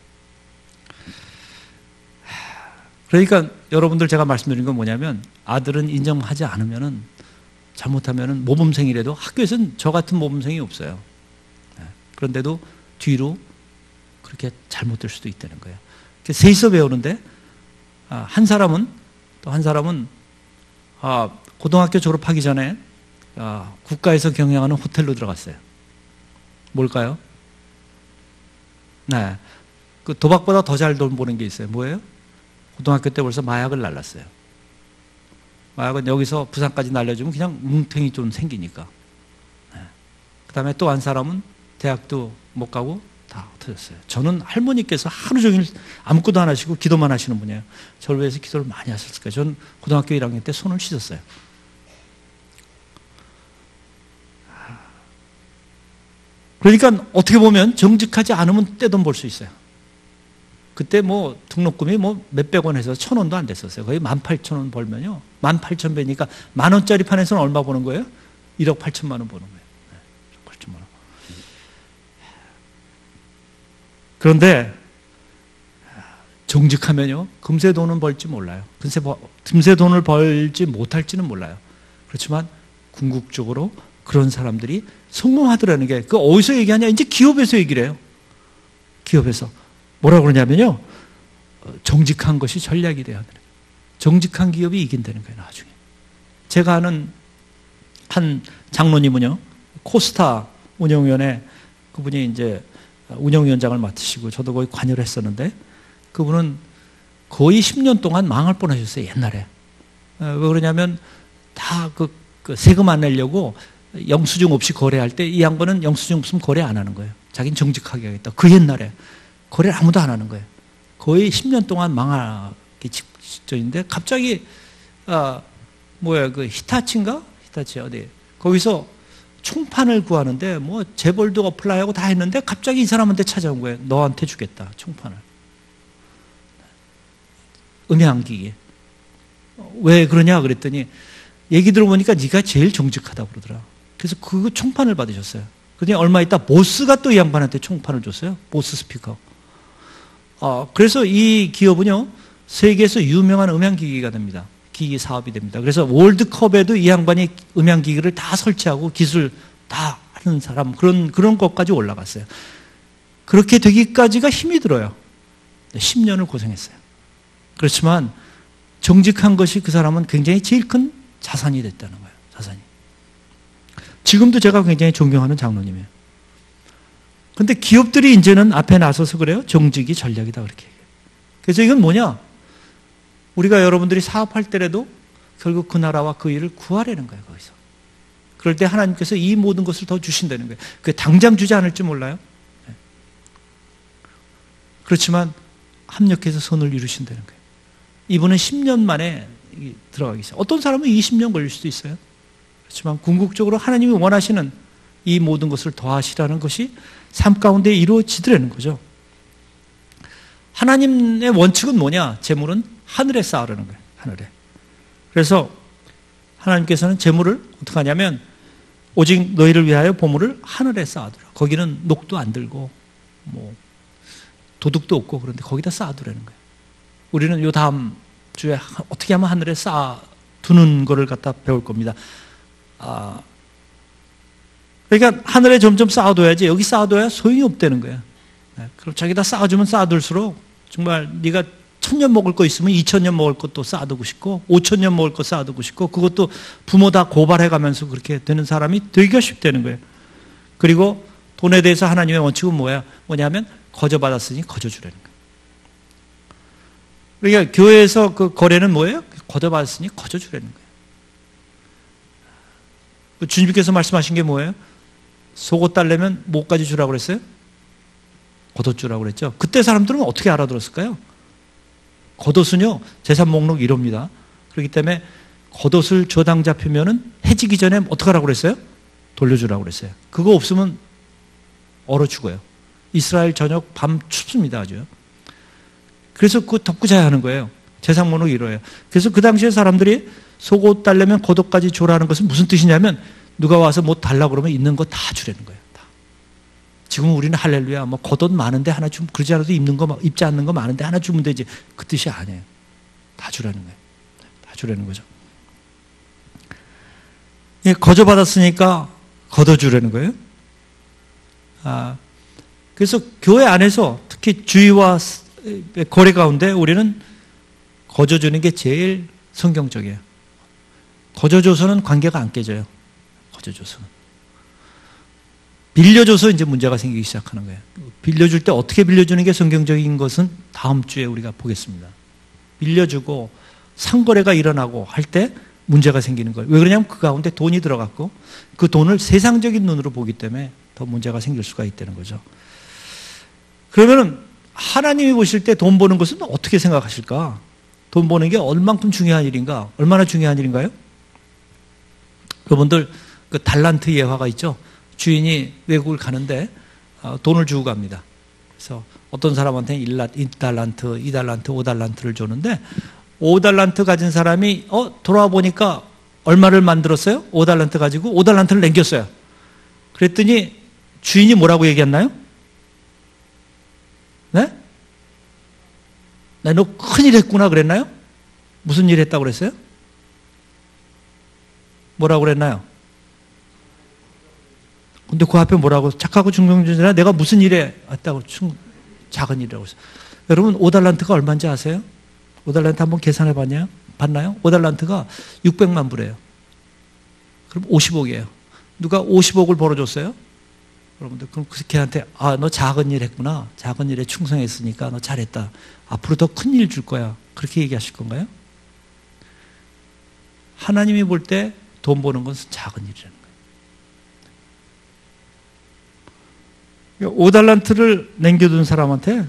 B: 그러니까 여러분들 제가 말씀드린 건 뭐냐면 아들은 인정하지 않으면은 잘못하면은 모범생이라도 학교에서는 저 같은 모범생이 없어요. 그런데도 뒤로 그렇게 잘못될 수도 있다는 거예요. 셋이서 배우는데 한 사람은 고등학교 졸업하기 전에 국가에서 경영하는 호텔로 들어갔어요. 뭘까요? 네, 그 도박보다 더 잘 돈 버는 게 있어요. 뭐예요? 고등학교 때 벌써 마약을 날랐어요. 마약은 여기서 부산까지 날려주면 그냥 뭉탱이 좀 생기니까. 네. 그 다음에 또 한 사람은 대학도 못 가고 다 터졌어요. 저는 할머니께서 하루 종일 아무것도 안 하시고 기도만 하시는 분이에요. 저를 위해서 기도를 많이 하셨을 거예요. 저는 고등학교 1학년 때 손을 씻었어요. 그러니까 어떻게 보면 정직하지 않으면 떼돈 벌 수 있어요. 그때 등록금이 몇백 원 해서 1,000원도 안 됐었어요. 거의 18,000원 벌면요. 18,000배니까 10,000원짜리 판에서는 얼마 버는 거예요? 1억 8천만 원 버는 거예요. 1억 8천만 원. 그런데 정직하면요. 금세 돈은 벌지 몰라요. 금세 돈을 벌지 못할지는 몰라요. 그렇지만 궁극적으로 그런 사람들이 성공하더라는 게, 그 어디서 얘기하냐? 이제 기업에서 얘기를 해요. 기업에서. 뭐라고 그러냐면요. 정직한 것이 전략이 돼야 되는 거예요. 정직한 기업이 이긴다는 거예요, 나중에. 제가 아는 한 장로님은요, 코스타 운영위원회, 그분이 이제 운영위원장을 맡으시고 저도 거기 관여를 했었는데, 그분은 거의 10년 동안 망할 뻔하셨어요, 옛날에. 왜 그러냐면 다 그 세금 안 내려고 영수증 없이 거래할 때 이 양반은 영수증 없으면 거래 안 하는 거예요. 자기는 정직하게 하겠다. 그 옛날에 거래를 아무도 안 하는 거예요. 거의 10년 동안 망하기 직전인데 갑자기 그 히타치인가? 히타치 어디? 거기서 총판을 구하는데 뭐 재벌도 어플라이하고 다 했는데 갑자기 이 사람한테 찾아온 거예요. 너한테 주겠다, 총판을. 음향기기. 왜 그러냐 그랬더니 얘기 들어보니까 네가 제일 정직하다고 그러더라. 그래서 그 총판을 받으셨어요. 그러더니 얼마 있다 보스가 또 이 양반한테 총판을 줬어요. 보스 스피커. 그래서 이 기업은요, 세계에서 유명한 음향기기가 됩니다. 기기 사업이 됩니다. 그래서 월드컵에도 이 양반이 음향기기를 다 설치하고 기술 다 하는 사람, 그런 것까지 올라갔어요. 그렇게 되기까지가 힘이 들어요. 10년을 고생했어요. 그렇지만 정직한 것이 그 사람은 굉장히 제일 큰 자산이 됐다는 거예요. 자산이. 지금도 제가 굉장히 존경하는 장로님이에요. 근데 기업들이 이제는 앞에 나서서 그래요. 정직이 전략이다 그렇게 얘기해요. 그래서 이건 뭐냐? 우리가 여러분들이 사업할 때라도 결국 그 나라와 그 일을 구하려는 거예요. 거기서. 그럴 때 하나님께서 이 모든 것을 더 주신다는 거예요. 그게 당장 주지 않을지 몰라요. 그렇지만 합력해서 선을 이루신다는 거예요. 이분은 10년 만에 들어가기 시작. 어떤 사람은 20년 걸릴 수도 있어요. 그렇지만 궁극적으로 하나님이 원하시는 이 모든 것을 더하시라는 것이 삶 가운데 이루어지더라는 거죠. 하나님의 원칙은 뭐냐? 재물은 하늘에 쌓으라는 거예요. 하늘에. 그래서 하나님께서는 재물을 어떻게 하냐면 오직 너희를 위하여 보물을 하늘에 쌓아두라. 거기는 녹도 안 들고 뭐 도둑도 없고 그런데 거기다 쌓아두라는 거예요. 우리는 요 다음 주에 어떻게 하면 하늘에 쌓아두는 거를 갖다 배울 겁니다. 그러니까 하늘에 점점 쌓아둬야지 여기 쌓아둬야 소용이 없다는 거예요. 그럼 자기다 쌓아주면 쌓아둘수록 정말 네가 1000년 먹을 거 있으면 2000년 먹을 것도 쌓아두고 싶고 5000년 먹을 거 쌓아두고 싶고 그것도 부모 다 고발해가면서 그렇게 되는 사람이 되기가 쉽다는 거예요. 그리고 돈에 대해서 하나님의 원칙은 뭐냐면 거저받았으니 거저주라는 거예요. 그러니까 교회에서 그 거래는 뭐예요? 거저받았으니 거저주라는 거예요. 주님께서 말씀하신 게 뭐예요? 속옷 달래면 뭐까지 주라고 그랬어요? 겉옷 주라고 그랬죠. 그때 사람들은 어떻게 알아들었을까요? 겉옷은요, 재산 목록 1호입니다. 그렇기 때문에 겉옷을 조당 잡히면은 해지기 전에 어떻게 하라고 그랬어요? 돌려주라고 그랬어요. 그거 없으면 얼어 죽어요. 이스라엘 저녁 밤 춥습니다, 아주. 그래서 그거 덮고 자야 하는 거예요. 재산 목록 1호예요. 그래서 그 당시에 사람들이 속옷 달려면 겉옷까지 줘라는 것은 무슨 뜻이냐면 누가 와서 뭐 달라고 그러면 있는 거 다 주라는 거예요. 다. 지금 우리는 할렐루야, 뭐 겉옷 많은데 하나 좀 그러지 않아도 입지 않는 거 많은데 하나 주면 되지. 그 뜻이 아니에요. 다 주라는 거예요. 다 주라는 거죠. 예, 거저받았으니까 걷어주라는 거예요. 그래서 교회 안에서 특히 주의와 거래 가운데 우리는 거저주는 게 제일 성경적이에요. 거저줘서는 관계가 안 깨져요. 거저줘서는. 빌려줘서 이제 문제가 생기기 시작하는 거예요. 빌려줄 때 어떻게 빌려주는 게 성경적인 것은 다음 주에 우리가 보겠습니다. 빌려주고 상거래가 일어나고 할 때 문제가 생기는 거예요. 왜 그러냐면 그 가운데 돈이 들어갔고 그 돈을 세상적인 눈으로 보기 때문에 더 문제가 생길 수가 있다는 거죠. 그러면은 하나님이 보실 때 돈 버는 것은 어떻게 생각하실까? 돈 버는 게 얼만큼 중요한 일인가? 얼마나 중요한 일인가요? 여러분들 그 달란트 예화가 있죠. 주인이 외국을 가는데 돈을 주고 갑니다. 그래서 어떤 사람한테는 1달란트, 2달란트, 5달란트를 줬는데 5달란트 가진 사람이 돌아와 보니까 얼마를 만들었어요? 5달란트 가지고 5달란트를 남겼어요. 그랬더니 주인이 뭐라고 얘기했나요? 네? 너 큰일 했구나 그랬나요? 무슨 일 했다고 그랬어요? 뭐라고 그랬나요? 근데 그 앞에 뭐라고? 착하고 충성되라 내가 무슨 일에 왔다고 작은 일이라고 했어요. 여러분 5달란트가 얼마인지 아세요? 5달란트 한번 계산해 봤나요? 5달란트가 600만 불이에요. 그럼 50억이에요. 누가 50억을 벌어줬어요? 여러분들 그럼 그 걔한테 너 작은 일 했구나. 작은 일에 충성했으니까 너 잘했다. 앞으로 더 큰 일 줄 거야. 그렇게 얘기하실 건가요? 하나님이 볼 때 돈 버는 것은 작은 일이라는 거예요. 5달란트를 남겨둔 사람한테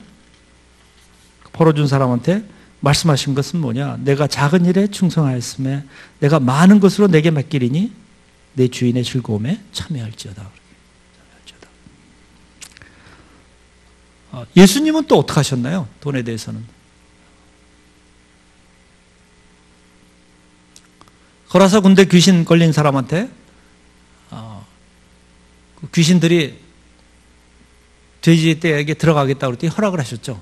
B: 벌어준 사람한테 말씀하신 것은 뭐냐? 내가 작은 일에 충성하였음에 내가 많은 것으로 내게 맡기리니 내 주인의 즐거움에 참여할지어다. 예수님은 또 어떻게 하셨나요? 돈에 대해서는. 거라사 군대 귀신 걸린 사람한테 귀신들이 돼지 떼에게 들어가겠다고 그랬더니 허락을 하셨죠.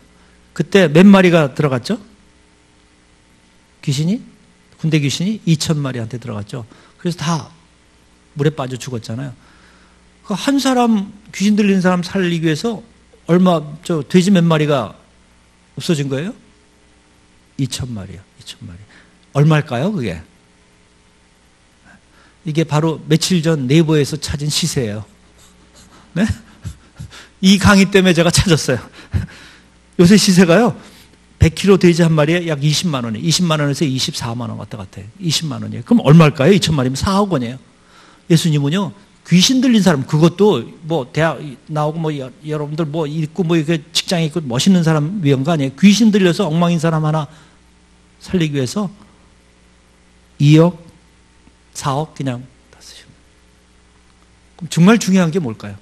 B: 그때 몇 마리가 들어갔죠? 귀신이? 군대 귀신이 2,000마리한테 들어갔죠. 그래서 다 물에 빠져 죽었잖아요. 한 사람, 귀신 들린 사람 살리기 위해서 돼지 몇 마리가 없어진 거예요? 2,000마리요. 2,000마리. 얼마일까요, 그게? 이게 바로 며칠 전 네이버에서 찾은 시세예요. 네? 이 강의 때문에 제가 찾았어요. 요새 시세가요, 100kg 돼지 한 마리에 약 20만 원이에요. 20만 원에서 24만 원 왔다 갔다 해요. 20만 원이에요. 그럼 얼마일까요? 2,000마리면 4억 원이에요. 예수님은요, 귀신 들린 사람, 그것도 뭐 대학 나오고 뭐 여러분들 뭐 있고 뭐 이렇게 직장에 있고 멋있는 사람 위한 거 아니에요. 귀신 들려서 엉망인 사람 하나 살리기 위해서 2억, 4억 그냥 다 쓰시면. 그럼 정말 중요한 게 뭘까요?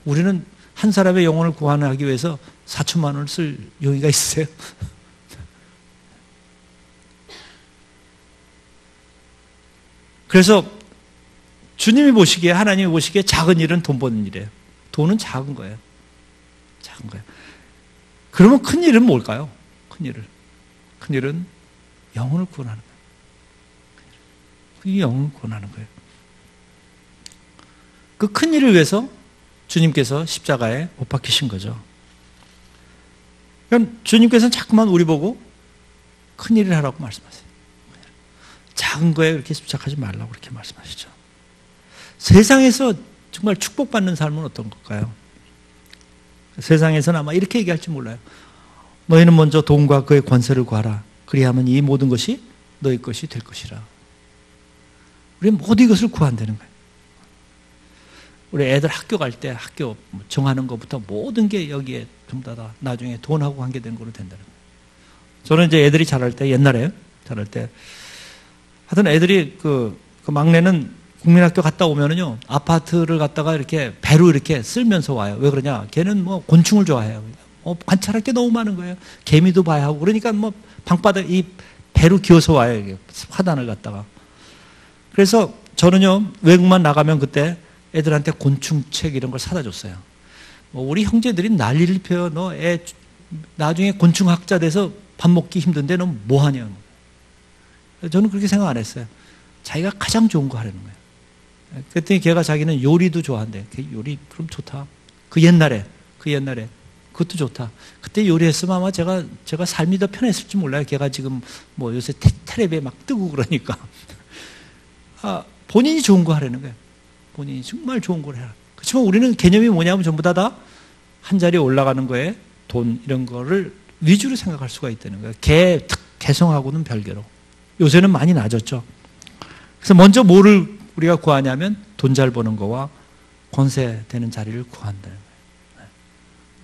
B: 우리는 한 사람의 영혼을 구원하기 위해서 4천만 원을 쓸 용의가 있으세요? 그래서 주님이 보시기에, 하나님이 보시기에 작은 일은 돈 버는 일이에요. 돈은 작은 거예요. 작은 거예요. 그러면 큰 일은 뭘까요? 큰 일은 영혼을 구원하는 거예요. 이 영혼을 구원하는 거예요. 그 큰 일을 위해서 주님께서 십자가에 못 박히신 거죠. 그러니까 주님께서는 자꾸만 우리 보고 큰 일을 하라고 말씀하세요. 작은 거에 그렇게 집착하지 말라고 그렇게 말씀하시죠. 세상에서 정말 축복받는 삶은 어떤 걸까요? 세상에서는 아마 이렇게 얘기할지 몰라요. 너희는 먼저 돈과 그의 권세를 구하라. 그리하면 이 모든 것이 너희 것이 될 것이라. 우리는 모든 것을 구한다는 거예요. 우리 애들 학교 갈 때 학교 정하는 것부터 모든 게 여기에 전부 다 나중에 돈하고 관계된 거로 된다는 거예요. 저는 이제 애들이 자랄 때, 옛날에 자랄 때 하여튼 애들이 그 막내는 국민학교 갔다 오면은요, 아파트를 갔다가 이렇게 배로 이렇게 쓸면서 와요. 왜 그러냐? 걔는 뭐 곤충을 좋아해요. 관찰할 게 너무 많은 거예요. 개미도 봐야 하고. 그러니까 뭐 방바닥 이 배로 기어서 와요. 이게 화단을 갖다가. 그래서 저는요, 외국만 나가면 그때 애들한테 곤충책 이런 걸 사다 줬어요. 우리 형제들이 난리를 펴요. 너 애 나중에 곤충학자 돼서 밥 먹기 힘든데 너 뭐 하냐? 저는 그렇게 생각 안 했어요. 자기가 가장 좋은 거 하려는 거예요. 그랬더니 걔가 자기는 요리도 좋아한대. 요리 그럼 좋다. 그 옛날에 그것도 좋다. 그때 요리했으면 아마 제가 삶이 더 편했을지 몰라요. 걔가 지금 뭐 요새 텔레비에 막 뜨고 그러니까. 본인이 좋은 거 하려는 거예요. 본인이 정말 좋은 걸 해라. 그렇지만 우리는 개념이 뭐냐면 전부 다 한 자리에 올라가는 거에 돈 이런 거를 위주로 생각할 수가 있다는 거예요. 개성하고는 별개로. 요새는 많이 낮았죠. 그래서 먼저 뭐를 우리가 구하냐면 돈 잘 버는 거와 권세 되는 자리를 구한다는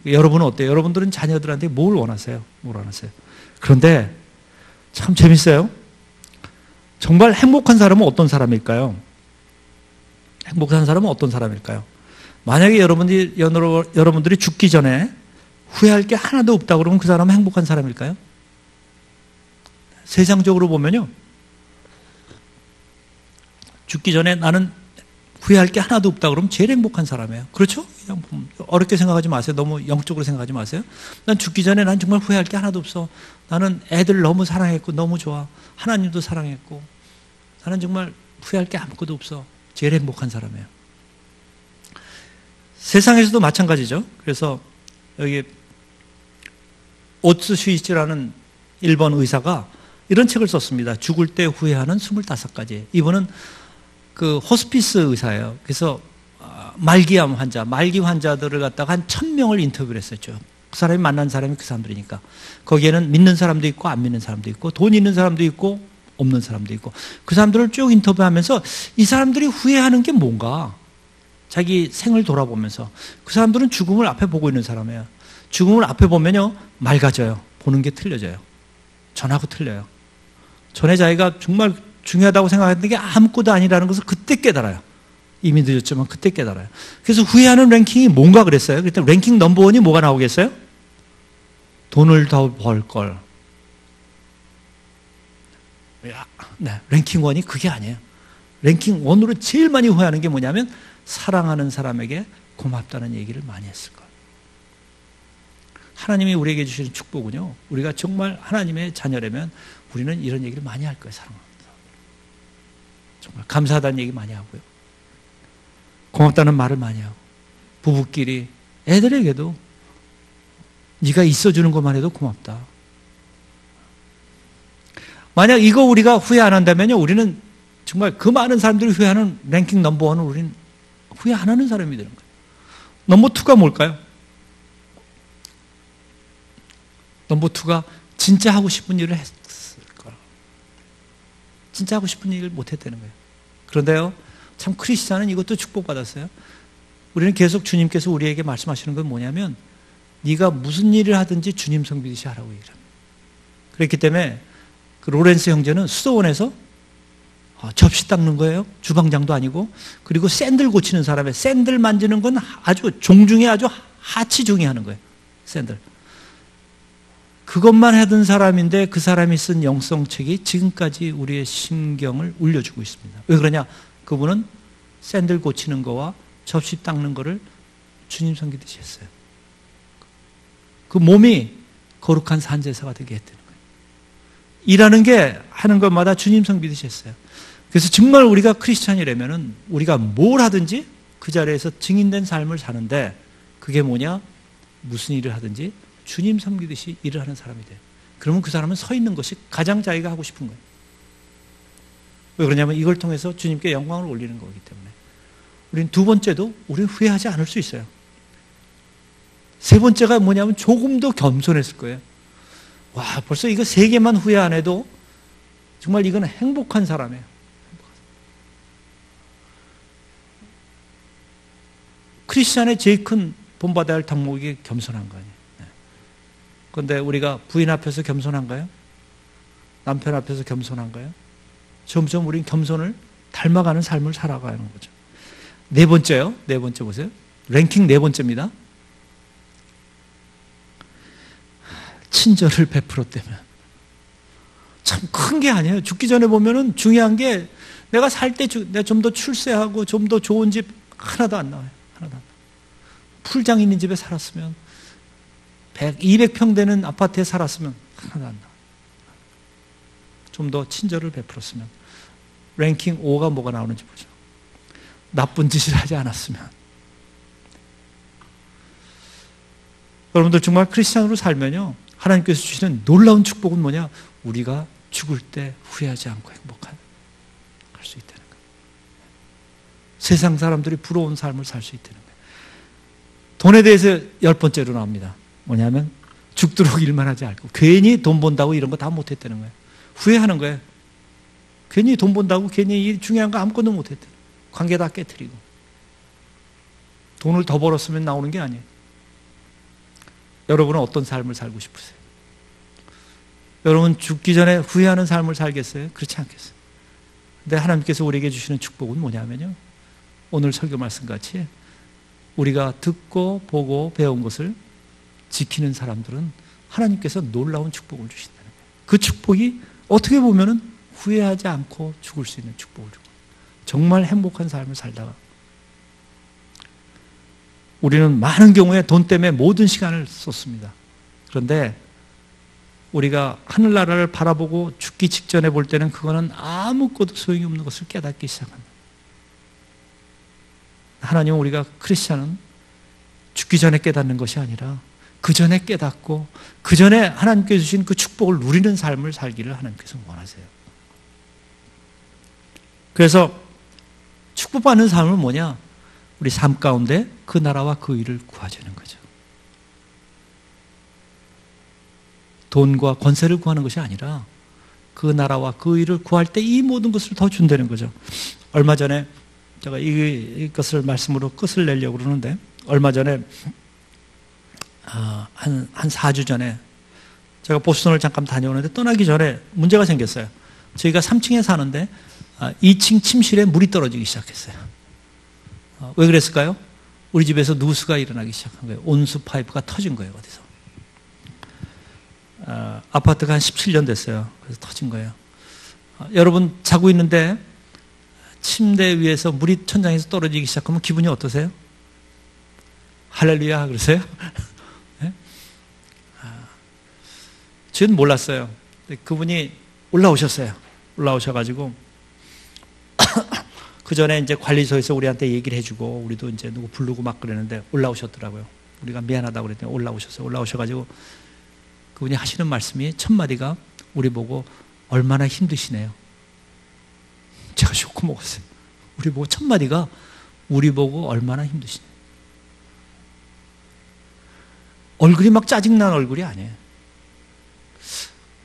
B: 거예요. 여러분은 어때요? 여러분들은 자녀들한테 뭘 원하세요? 그런데 참 재밌어요. 정말 행복한 사람은 어떤 사람일까요? 행복한 사람은 어떤 사람일까요? 만약에 여러분들이 죽기 전에 후회할 게 하나도 없다 그러면 그 사람은 행복한 사람일까요? 세상적으로 보면요, 죽기 전에 나는 후회할 게 하나도 없다 그러면 제일 행복한 사람이에요. 그렇죠? 그냥 어렵게 생각하지 마세요. 너무 영적으로 생각하지 마세요. 난 죽기 전에 난 정말 후회할 게 하나도 없어. 나는 애들 너무 사랑했고 너무 좋아. 하나님도 사랑했고 나는 정말 후회할 게 아무것도 없어. 제일 행복한 사람이에요. 세상에서도 마찬가지죠. 그래서 여기 오츠 슈이츠라는 일본 의사가 이런 책을 썼습니다. 죽을 때 후회하는 25가지. 이분은 그 호스피스 의사예요. 그래서 말기암 환자, 말기 환자들을 갖다가 한 1000명을 인터뷰를 했었죠. 그 사람이 만난 사람이 그 사람들이니까. 거기에는 믿는 사람도 있고 안 믿는 사람도 있고 돈 있는 사람도 있고 없는 사람도 있고 그 사람들을 쭉 인터뷰하면서 이 사람들이 후회하는 게 뭔가 자기 생을 돌아보면서 그 사람들은 죽음을 앞에 보고 있는 사람이에요. 죽음을 앞에 보면요 맑아져요. 보는 게 틀려져요. 전하고 틀려요. 전에 자기가 정말 중요하다고 생각했던 게 아무것도 아니라는 것을 그때 깨달아요. 이미 늦었지만 그때 깨달아요. 그래서 후회하는 랭킹이 뭔가 그랬어요. 그랬더니 랭킹 넘버 1이 뭐가 나오겠어요? 돈을 더 벌 걸. 네, 랭킹 1이 그게 아니에요. 랭킹 1으로 제일 많이 후회하는 게 뭐냐면 사랑하는 사람에게 고맙다는 얘기를 많이 했을 거예요. 하나님이 우리에게 주시는 축복은요, 우리가 정말 하나님의 자녀라면 우리는 이런 얘기를 많이 할 거예요. 사랑합니다. 정말 감사하다는 얘기 많이 하고요. 고맙다는 말을 많이 하고 부부끼리 애들에게도 네가 있어주는 것만 해도 고맙다. 만약 이거 우리가 후회 안 한다면요, 우리는 정말 그 많은 사람들이 후회하는 랭킹 넘버 1은 우리는 후회 안 하는 사람이 되는 거예요. 넘버 2가 뭘까요? 넘버 2가 진짜 하고 싶은 일을 했을 거라. 진짜 하고 싶은 일을 못 했다는 거예요. 그런데요, 참 크리스찬은 이것도 축복받았어요. 우리는 계속 주님께서 우리에게 말씀하시는 건 뭐냐면 네가 무슨 일을 하든지 주님 섬기듯이 하라고 얘기를 합니다. 그렇기 때문에 그 로렌스 형제는 수도원에서 접시 닦는 거예요. 주방장도 아니고. 그리고 샌들 고치는 사람이에요. 샌들 만지는 건 아주 종중에 아주 하치 중에 하는 거예요. 샌들. 그것만 하던 사람인데 그 사람이 쓴 영성책이 지금까지 우리의 신경을 울려주고 있습니다. 왜 그러냐? 그분은 샌들 고치는 거와 접시 닦는 거를 주님 섬기듯이 했어요. 그 몸이 거룩한 산제사가 되게 했다는 거예요. 일하는 게 하는 것마다 주님 섬기듯이 했어요. 그래서 정말 우리가 크리스찬이라면은 우리가 뭘 하든지 그 자리에서 증인된 삶을 사는데 그게 뭐냐? 무슨 일을 하든지 주님 섬기듯이 일을 하는 사람이 돼요. 그러면 그 사람은 서 있는 것이 가장 자기가 하고 싶은 거예요. 왜 그러냐면 이걸 통해서 주님께 영광을 올리는 거기 때문에. 우리는 두 번째도 우리는 후회하지 않을 수 있어요. 세 번째가 뭐냐면 조금 더 겸손했을 거예요. 와, 벌써 이거 세 개만 후회 안 해도 정말 이건 행복한 사람이에요. 크리스찬의 제일 큰 본받아야 할 덕목이 겸손한 거예요. 그런데 우리가 부인 앞에서 겸손한가요? 남편 앞에서 겸손한가요? 점점 우리는 겸손을 닮아가는 삶을 살아가는 거죠. 네 번째요. 네 번째 보세요. 랭킹 네 번째입니다. 친절을 베풀었다면. 참 큰 게 아니에요. 죽기 전에 보면은 중요한 게 내가 살 때 내가 좀 더 출세하고 좀 더 좋은 집 하나도 안 나와요. 하나도 안 나와요. 풀장 있는 집에 살았으면 100, 200평 되는 아파트에 살았으면 하나도 안 나와요. 좀 더 친절을 베풀었으면. 랭킹 5가 뭐가 나오는지 보죠. 나쁜 짓을 하지 않았으면. 여러분들 정말 크리스찬으로 살면요, 하나님께서 주시는 놀라운 축복은 뭐냐? 우리가 죽을 때 후회하지 않고 행복할 수 있다는 거예요. 세상 사람들이 부러운 삶을 살 수 있다는 거예요. 돈에 대해서 10번째로 나옵니다. 뭐냐면 죽도록 일만 하지 않고 괜히 돈 번다고 이런 거 다 못했다는 거예요. 후회하는 거예요. 괜히 돈 번다고 괜히 이 중요한 거 아무것도 못했다는 거예요. 관계 다 깨트리고. 돈을 더 벌었으면 나오는 게 아니에요. 여러분은 어떤 삶을 살고 싶으세요? 여러분 죽기 전에 후회하는 삶을 살겠어요? 그렇지 않겠어요. 근데 하나님께서 우리에게 주시는 축복은 뭐냐면요, 오늘 설교 말씀같이 우리가 듣고 보고 배운 것을 지키는 사람들은 하나님께서 놀라운 축복을 주신다는 거예요. 그 축복이 어떻게 보면은 후회하지 않고 죽을 수 있는 축복을 주고 정말 행복한 삶을 살다가 우리는 많은 경우에 돈 때문에 모든 시간을 썼습니다. 그런데 우리가 하늘나라를 바라보고 죽기 직전에 볼 때는 그거는 아무것도 소용이 없는 것을 깨닫기 시작합니다. 하나님은 우리가 크리스찬은 죽기 전에 깨닫는 것이 아니라 그 전에 깨닫고 그 전에 하나님께서 주신 그 축복을 누리는 삶을 살기를 하나님께서 원하세요. 그래서 축복받는 삶은 뭐냐? 우리 삶 가운데 그 나라와 그 일을 구하자는 거죠. 돈과 권세를 구하는 것이 아니라 그 나라와 그 일을 구할 때 이 모든 것을 더 준다는 거죠. 얼마 전에 제가 이것을 말씀으로 끝을 내려고 그러는데, 얼마 전에 한 4주 전에 제가 보스턴을 잠깐 다녀오는데 떠나기 전에 문제가 생겼어요. 저희가 3층에 사는데 2층 침실에 물이 떨어지기 시작했어요. 왜 그랬을까요? 우리 집에서 누수가 일어나기 시작한 거예요. 온수 파이프가 터진 거예요. 어디서. 아파트가 한 17년 됐어요. 그래서 터진 거예요. 여러분 자고 있는데 침대 위에서 물이 천장에서 떨어지기 시작하면 기분이 어떠세요? 할렐루야 그러세요? 네? 저는 몰랐어요. 그분이 올라오셨어요. 올라오셔가지고 그 전에 이제 관리소에서 우리한테 얘기를 해주고 우리도 이제 누구 부르고 막 그랬는데 올라오셨더라고요. 우리가 미안하다고 그랬더니 올라오셨어요. 올라오셔가지고 그분이 하시는 말씀이 첫 마디가 우리 보고 얼마나 힘드시네요. 제가 쇼크 먹었어요. 우리 보고 첫 마디가 우리 보고 얼마나 힘드시네요. 얼굴이 막 짜증난 얼굴이 아니에요.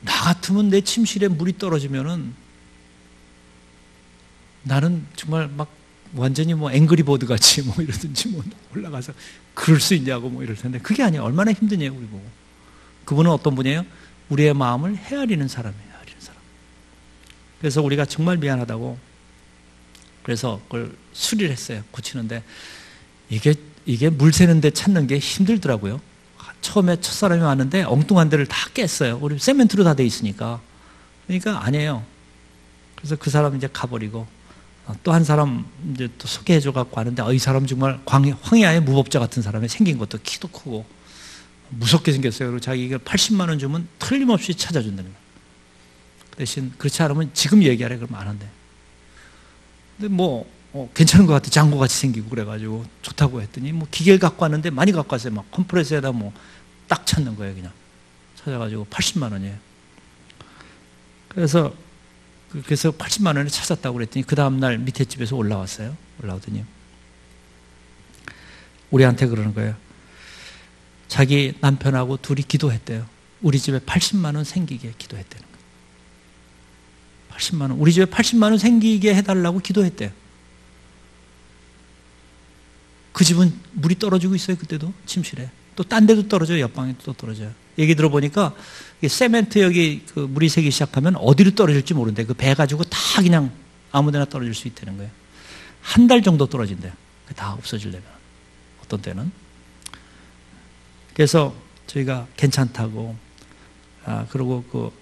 B: 나 같으면 내 침실에 물이 떨어지면은 나는 정말 막 완전히 뭐 앵그리버드 같이 뭐 이러든지 뭐 올라가서 그럴 수 있냐고 뭐 이럴 텐데 그게 아니에요. 얼마나 힘드냐고 우리 보고. 그분은 어떤 분이에요? 우리의 마음을 헤아리는 사람이에요. 헤아리는 사람. 그래서 우리가 정말 미안하다고 그래서 그걸 수리를 했어요. 고치는데 이게 물 새는데 찾는 게 힘들더라고요. 처음에 첫사람이 왔는데 엉뚱한 데를 다 깼어요. 우리 세멘트로 다 돼 있으니까. 그러니까 아니에요. 그래서 그 사람 이제 가버리고 또 한 사람 이제 또 소개해줘 갖고 하는데 이 사람 정말 황야의 무법자 같은 사람이 생긴 것도 키도 크고 무섭게 생겼어요. 그리고 자기가 80만 원 주면 틀림없이 찾아준다는 거예요. 그 대신 그렇지 않으면 지금 얘기하래 그러면 안 한대. 근데 뭐 괜찮은 것 같아. 장고같이 생기고 그래가지고 좋다고 했더니 뭐 기계를 갖고 왔는데 많이 갖고 왔어요. 막 컴프레서에다 뭐 딱 찾는 거예요. 그냥 찾아가지고 80만 원이에요. 그래서 80만 원을 찾았다고 그랬더니 그 다음날 밑에 집에서 올라왔어요. 올라오더니 우리한테 그러는 거예요. 자기 남편하고 둘이 기도했대요. 우리 집에 80만 원 생기게 기도했다는 거예요. 80만 원. 우리 집에 80만 원 생기게 해달라고 기도했대요. 그 집은 물이 떨어지고 있어요. 그때도 침실에. 또 딴 데도 떨어져요. 옆방에 또 떨어져요. 얘기 들어보니까 세멘트 여기 그 물이 새기 시작하면 어디로 떨어질지 모른대. 그 배 가지고 다 그냥 아무데나 떨어질 수 있다는 거예요. 한 달 정도 떨어진대요. 다 없어지려면. 어떤 때는. 그래서 저희가 괜찮다고 그리고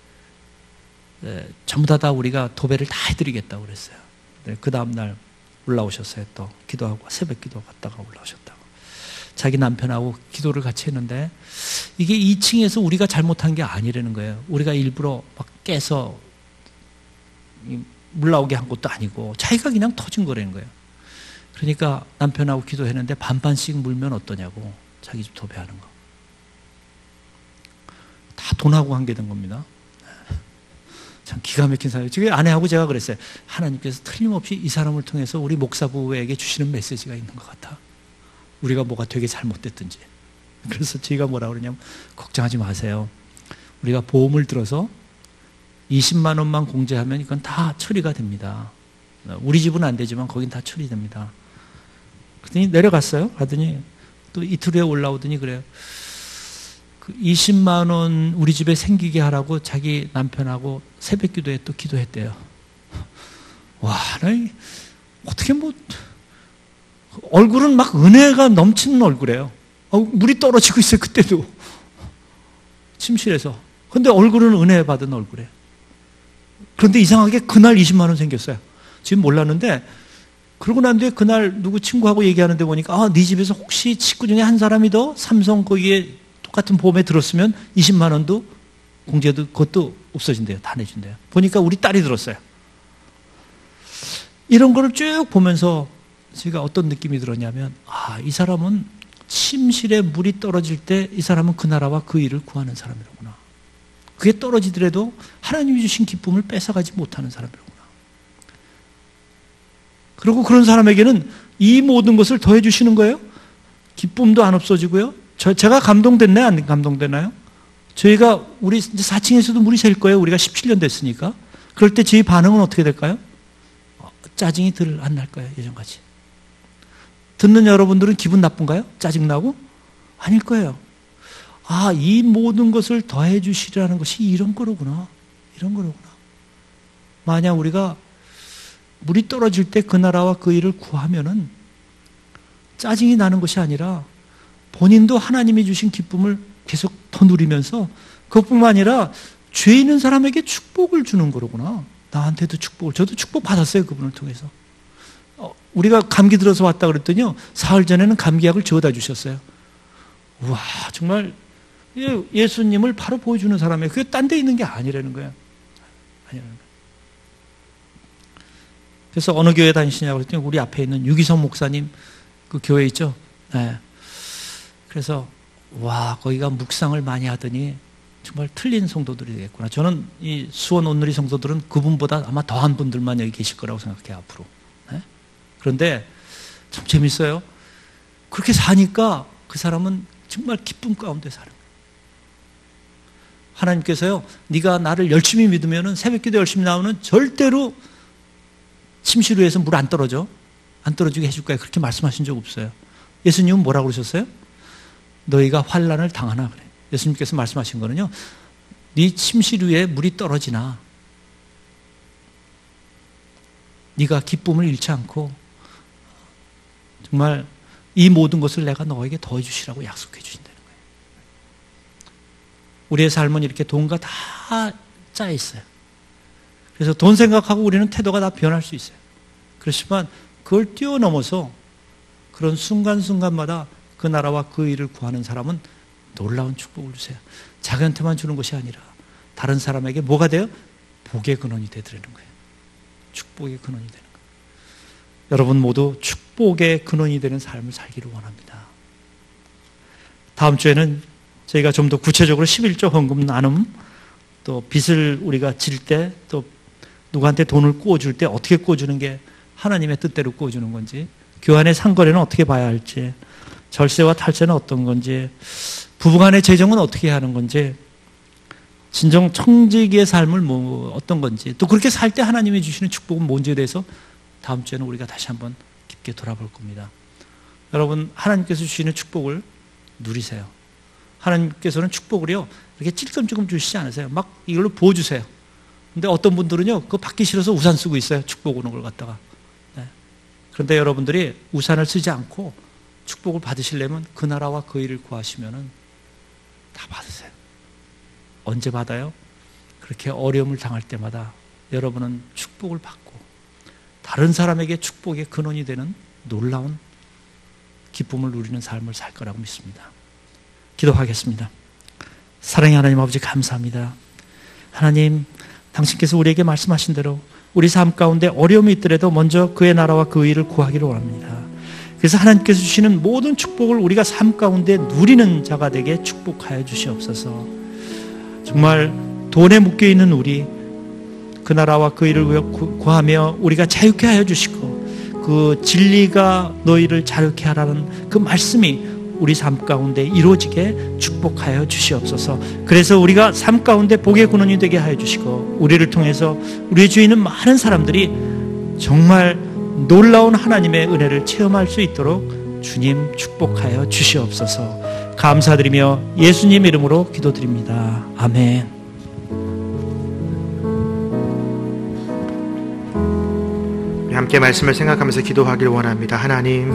B: 전부 다 우리가 도배를 다 해드리겠다고 그랬어요. 그 다음날 올라오셨어요. 또 기도하고 새벽 기도 갔다가 올라오셨다고. 자기 남편하고 기도를 같이 했는데 이게 2층에서 우리가 잘못한 게 아니라는 거예요. 우리가 일부러 막 깨서 물 나오게 한 것도 아니고 자기가 그냥 터진 거라는 거예요. 그러니까 남편하고 기도했는데 반반씩 물면 어떠냐고. 자기 집 도배하는 거. 다 돈하고 관계된 겁니다. 참 기가 막힌 사람이에요. 지금 아내하고 제가 그랬어요. 하나님께서 틀림없이 이 사람을 통해서 우리 목사부에게 주시는 메시지가 있는 것 같아. 우리가 뭐가 되게 잘못됐든지. 그래서 제가 뭐라 그러냐면 걱정하지 마세요. 우리가 보험을 들어서 20만 원만 공제하면 이건 다 처리가 됩니다. 우리 집은 안 되지만 거긴 다 처리됩니다. 그랬더니 내려갔어요. 가더니 또 이틀 후에 올라오더니 그래요. 그 20만 원 우리 집에 생기게 하라고 자기 남편하고 새벽 기도에 또 기도했대요. 와, 나 어떻게 뭐 얼굴은 막 은혜가 넘치는 얼굴이에요. 물이 떨어지고 있어요. 그때도 침실에서. 근데 얼굴은 은혜 받은 얼굴이에요. 그런데 이상하게 그날 20만 원 생겼어요. 지금 몰랐는데 그러고 난 뒤에 그날 누구 친구하고 얘기하는데 보니까 네 집에서 혹시 식구 중에 한 사람이 더 삼성 거기에 똑같은 보험에 들었으면 20만 원도 공제도 그것도 없어진대요. 다 내준대요. 보니까 우리 딸이 들었어요. 이런 거를 쭉 보면서 제가 어떤 느낌이 들었냐면 이 사람은 침실에 물이 떨어질 때 이 사람은 그 나라와 그 일을 구하는 사람이로구나. 그게 떨어지더라도 하나님이 주신 기쁨을 뺏어가지 못하는 사람이로구나. 그리고 그런 사람에게는 이 모든 것을 더해 주시는 거예요. 기쁨도 안 없어지고요. 제가 감동됐나요? 안 감동되나요? 저희가 우리 4층에서도 물이 셀 거예요. 우리가 17년 됐으니까. 그럴 때 저희 반응은 어떻게 될까요? 짜증이 덜 안 날 거예요. 예전같이. 듣는 여러분들은 기분 나쁜가요? 짜증나고? 아닐 거예요. 아, 이 모든 것을 더해 주시라는 것이 이런 거로구나. 이런 거로구나. 만약 우리가 물이 떨어질 때 그 나라와 그 일을 구하면은 짜증이 나는 것이 아니라 본인도 하나님이 주신 기쁨을 계속 더 누리면서 그것뿐만 아니라 죄 있는 사람에게 축복을 주는 거로구나. 나한테도 축복을. 저도 축복 받았어요. 그분을 통해서. 우리가 감기 들어서 왔다 그랬더니요. 사흘 전에는 감기약을 지어다 주셨어요. 우와, 정말 예수님을 바로 보여주는 사람이에요. 그게 딴 데 있는 게 아니라는 거예요. 아니라는 거예요. 그래서 어느 교회 다니시냐고 그랬더니 우리 앞에 있는 유기성 목사님 그 교회 있죠. 네. 그래서 와, 거기가 묵상을 많이 하더니 정말 틀린 성도들이 되겠구나. 저는 이 수원 온누리 성도들은 그분보다 아마 더한 분들만 여기 계실 거라고 생각해요, 앞으로. 네? 그런데 참 재밌어요. 그렇게 사니까 그 사람은 정말 기쁨 가운데 사는 거예요. 하나님께서요, 네가 나를 열심히 믿으면 새벽기도 열심히 나오면 절대로 침실 위에서 물 안 떨어져. 안 떨어지게 해줄 거야. 그렇게 말씀하신 적 없어요. 예수님은 뭐라고 그러셨어요? 너희가 환난을 당하나 그래. 예수님께서 말씀하신 거는요, 네 침실 위에 물이 떨어지나 네가 기쁨을 잃지 않고 정말 이 모든 것을 내가 너에게 더해 주시라고 약속해 주신다는 거예요. 우리의 삶은 이렇게 돈과 다 짜여 있어요. 그래서 돈 생각하고 우리는 태도가 다 변할 수 있어요. 그렇지만 그걸 뛰어넘어서 그런 순간순간마다 그 나라와 그 일을 구하는 사람은 놀라운 축복을 주세요. 자기한테만 주는 것이 아니라 다른 사람에게 뭐가 돼요? 복의 근원이 되드리는 거예요. 축복의 근원이 되는 거예요. 여러분 모두 축복의 근원이 되는 삶을 살기를 원합니다. 다음 주에는 저희가 좀 더 구체적으로 11조 헌금 나눔, 또 빚을 우리가 질 때, 또 누구한테 돈을 꾸어줄 때 어떻게 꾸어주는 게 하나님의 뜻대로 꾸어주는 건지, 교환의 상거래는 어떻게 봐야 할지, 절세와 탈세는 어떤 건지, 부부간의 재정은 어떻게 하는 건지, 진정 청지기의 삶을 어떤 건지, 또 그렇게 살 때 하나님이 주시는 축복은 뭔지에 대해서 다음 주에는 우리가 다시 한번 깊게 돌아볼 겁니다. 여러분, 하나님께서 주시는 축복을 누리세요. 하나님께서는 축복을요, 이렇게 찔끔찔끔 주시지 않으세요. 막 이걸로 부어주세요. 근데 어떤 분들은요, 그거 받기 싫어서 우산 쓰고 있어요. 축복 오는 걸 갖다가. 네. 그런데 여러분들이 우산을 쓰지 않고 축복을 받으시려면 그 나라와 그 일을 구하시면은 다 받으세요. 언제 받아요? 그렇게 어려움을 당할 때마다 여러분은 축복을 받고 다른 사람에게 축복의 근원이 되는 놀라운 기쁨을 누리는 삶을 살 거라고 믿습니다. 기도하겠습니다. 사랑의 하나님 아버지, 감사합니다. 하나님, 당신께서 우리에게 말씀하신 대로 우리 삶 가운데 어려움이 있더라도 먼저 그의 나라와 그 일을 구하기를 원합니다. 그래서 하나님께서 주시는 모든 축복을 우리가 삶 가운데 누리는 자가 되게 축복하여 주시옵소서. 정말 돈에 묶여있는 우리, 그 나라와 그 일을 구하며 우리가 자유케 하여 주시고 그 진리가 너희를 자유케 하라는 그 말씀이 우리 삶 가운데 이루어지게 축복하여 주시옵소서. 그래서 우리가 삶 가운데 복의 근원이 되게 하여 주시고 우리를 통해서 우리의 주위에 있는 많은 사람들이 정말 놀라운 하나님의 은혜를 체험할 수 있도록 주님 축복하여 주시옵소서. 감사드리며 예수님 이름으로 기도드립니다. 아멘.
A: 함께 말씀을 생각하면서 기도하기를 원합니다. 하나님,